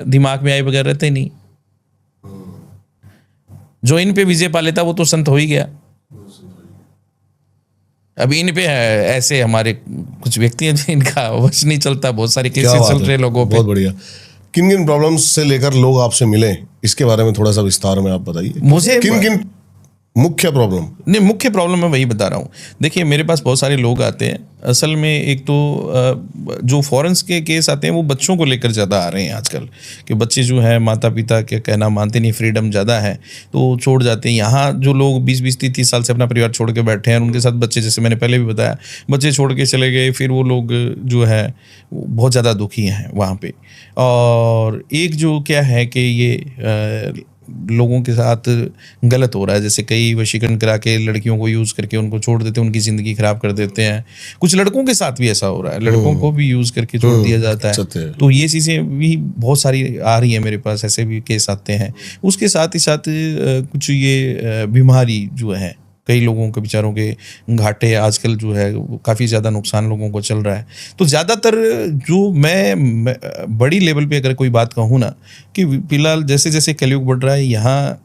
दिमाग में आए बगैर रहते नहीं। जो इन पे विजय पा लेता वो तो संत हो ही गया। अब इन पे ऐसे हमारे कुछ व्यक्ति हैं जिनका वश नहीं चलता, बहुत सारे केसेस चल रहे लोगों पे। बहुत बढ़िया। किन किन प्रॉब्लम्स से लेकर लोग आपसे मिले, इसके बारे में थोड़ा सा विस्तार में आप बताइए। मुझे किन किन मुख्य प्रॉब्लम? नहीं, मुख्य प्रॉब्लम मैं वही बता रहा हूँ। देखिए मेरे पास बहुत सारे लोग आते हैं, असल में एक तो जो फॉरेंस के केस आते हैं वो बच्चों को लेकर ज़्यादा आ रहे हैं आजकल, कि बच्चे जो हैं माता पिता के कहना मानते नहीं, फ्रीडम ज़्यादा है तो छोड़ जाते हैं। यहाँ जो लोग 20-20, 30-30 साल से अपना परिवार छोड़ के बैठे हैं, उनके साथ बच्चे, जैसे मैंने पहले भी बताया, बच्चे छोड़ के चले गए, फिर वो लोग जो है बहुत ज़्यादा दुखी हैं वहाँ पर। और एक जो क्या है कि ये लोगों के साथ गलत हो रहा है, जैसे कई वशीकरण करा के लड़कियों को यूज़ करके उनको छोड़ देते हैं, उनकी ज़िंदगी ख़राब कर देते हैं। कुछ लड़कों के साथ भी ऐसा हो रहा है, लड़कों को भी यूज़ करके छोड़ दिया जाता है। तो ये चीज़ें भी बहुत सारी आ रही हैं मेरे पास, ऐसे भी केस आते हैं। उसके साथ ही साथ कुछ ये बीमारी जो है, कई लोगों के बेचारों के घाटे आजकल जो है काफ़ी ज़्यादा नुकसान लोगों को चल रहा है। तो ज़्यादातर जो मैं बड़ी लेवल पे अगर कोई बात कहूँ ना, कि फिलहाल जैसे जैसे कलयुग बढ़ रहा है, यहाँ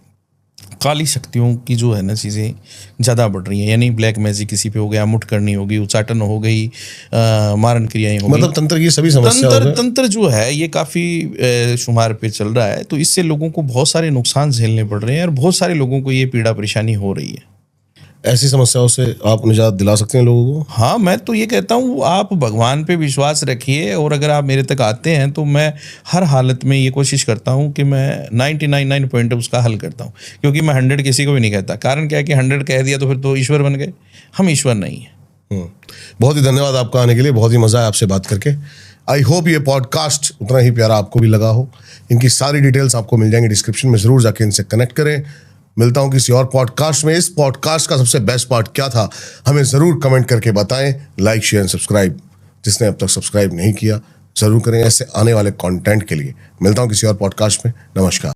काली शक्तियों की जो है ना चीज़ें ज़्यादा बढ़ रही हैं। यानी ब्लैक मैजिक किसी पे हो गया, मुठ करनी होगी, उच्चाटन हो गई, मारन क्रियाएं हो गई, मतलब तंत्र की सभी समस्या तंत्र जो है ये काफ़ी शुमार पे चल रहा है। तो इससे लोगों को बहुत सारे नुकसान झेलने पड़ रहे हैं और बहुत सारे लोगों को ये पीड़ा परेशानी हो रही है। ऐसी समस्याओं से आप निजात दिला सकते हैं लोगों को? हाँ, मैं तो ये कहता हूँ आप भगवान पे विश्वास रखिए, और अगर आप मेरे तक आते हैं तो मैं हर हालत में ये कोशिश करता हूँ कि मैं 99 पॉइंट उसका हल करता हूँ, क्योंकि मैं 100 किसी को भी नहीं कहता। कारण क्या है कि 100 कह दिया तो फिर तो ईश्वर बन गए, हम ईश्वर नहीं हैं। बहुत ही धन्यवाद आपका आने के लिए, बहुत ही मजा आया आपसे बात करके। आई होप ये पॉडकास्ट उतना ही प्यारा आपको भी लगा हो। इनकी सारी डिटेल्स आपको मिल जाएंगी डिस्क्रिप्शन में, जरूर जाके इनसे कनेक्ट करें। मिलता हूं किसी और पॉडकास्ट में। इस पॉडकास्ट का सबसे बेस्ट पार्ट क्या था हमें जरूर कमेंट करके बताएं। लाइक, शेयर एंड सब्सक्राइब, जिसने अब तक सब्सक्राइब नहीं किया जरूर करें ऐसे आने वाले कंटेंट के लिए। मिलता हूं किसी और पॉडकास्ट में। नमस्कार।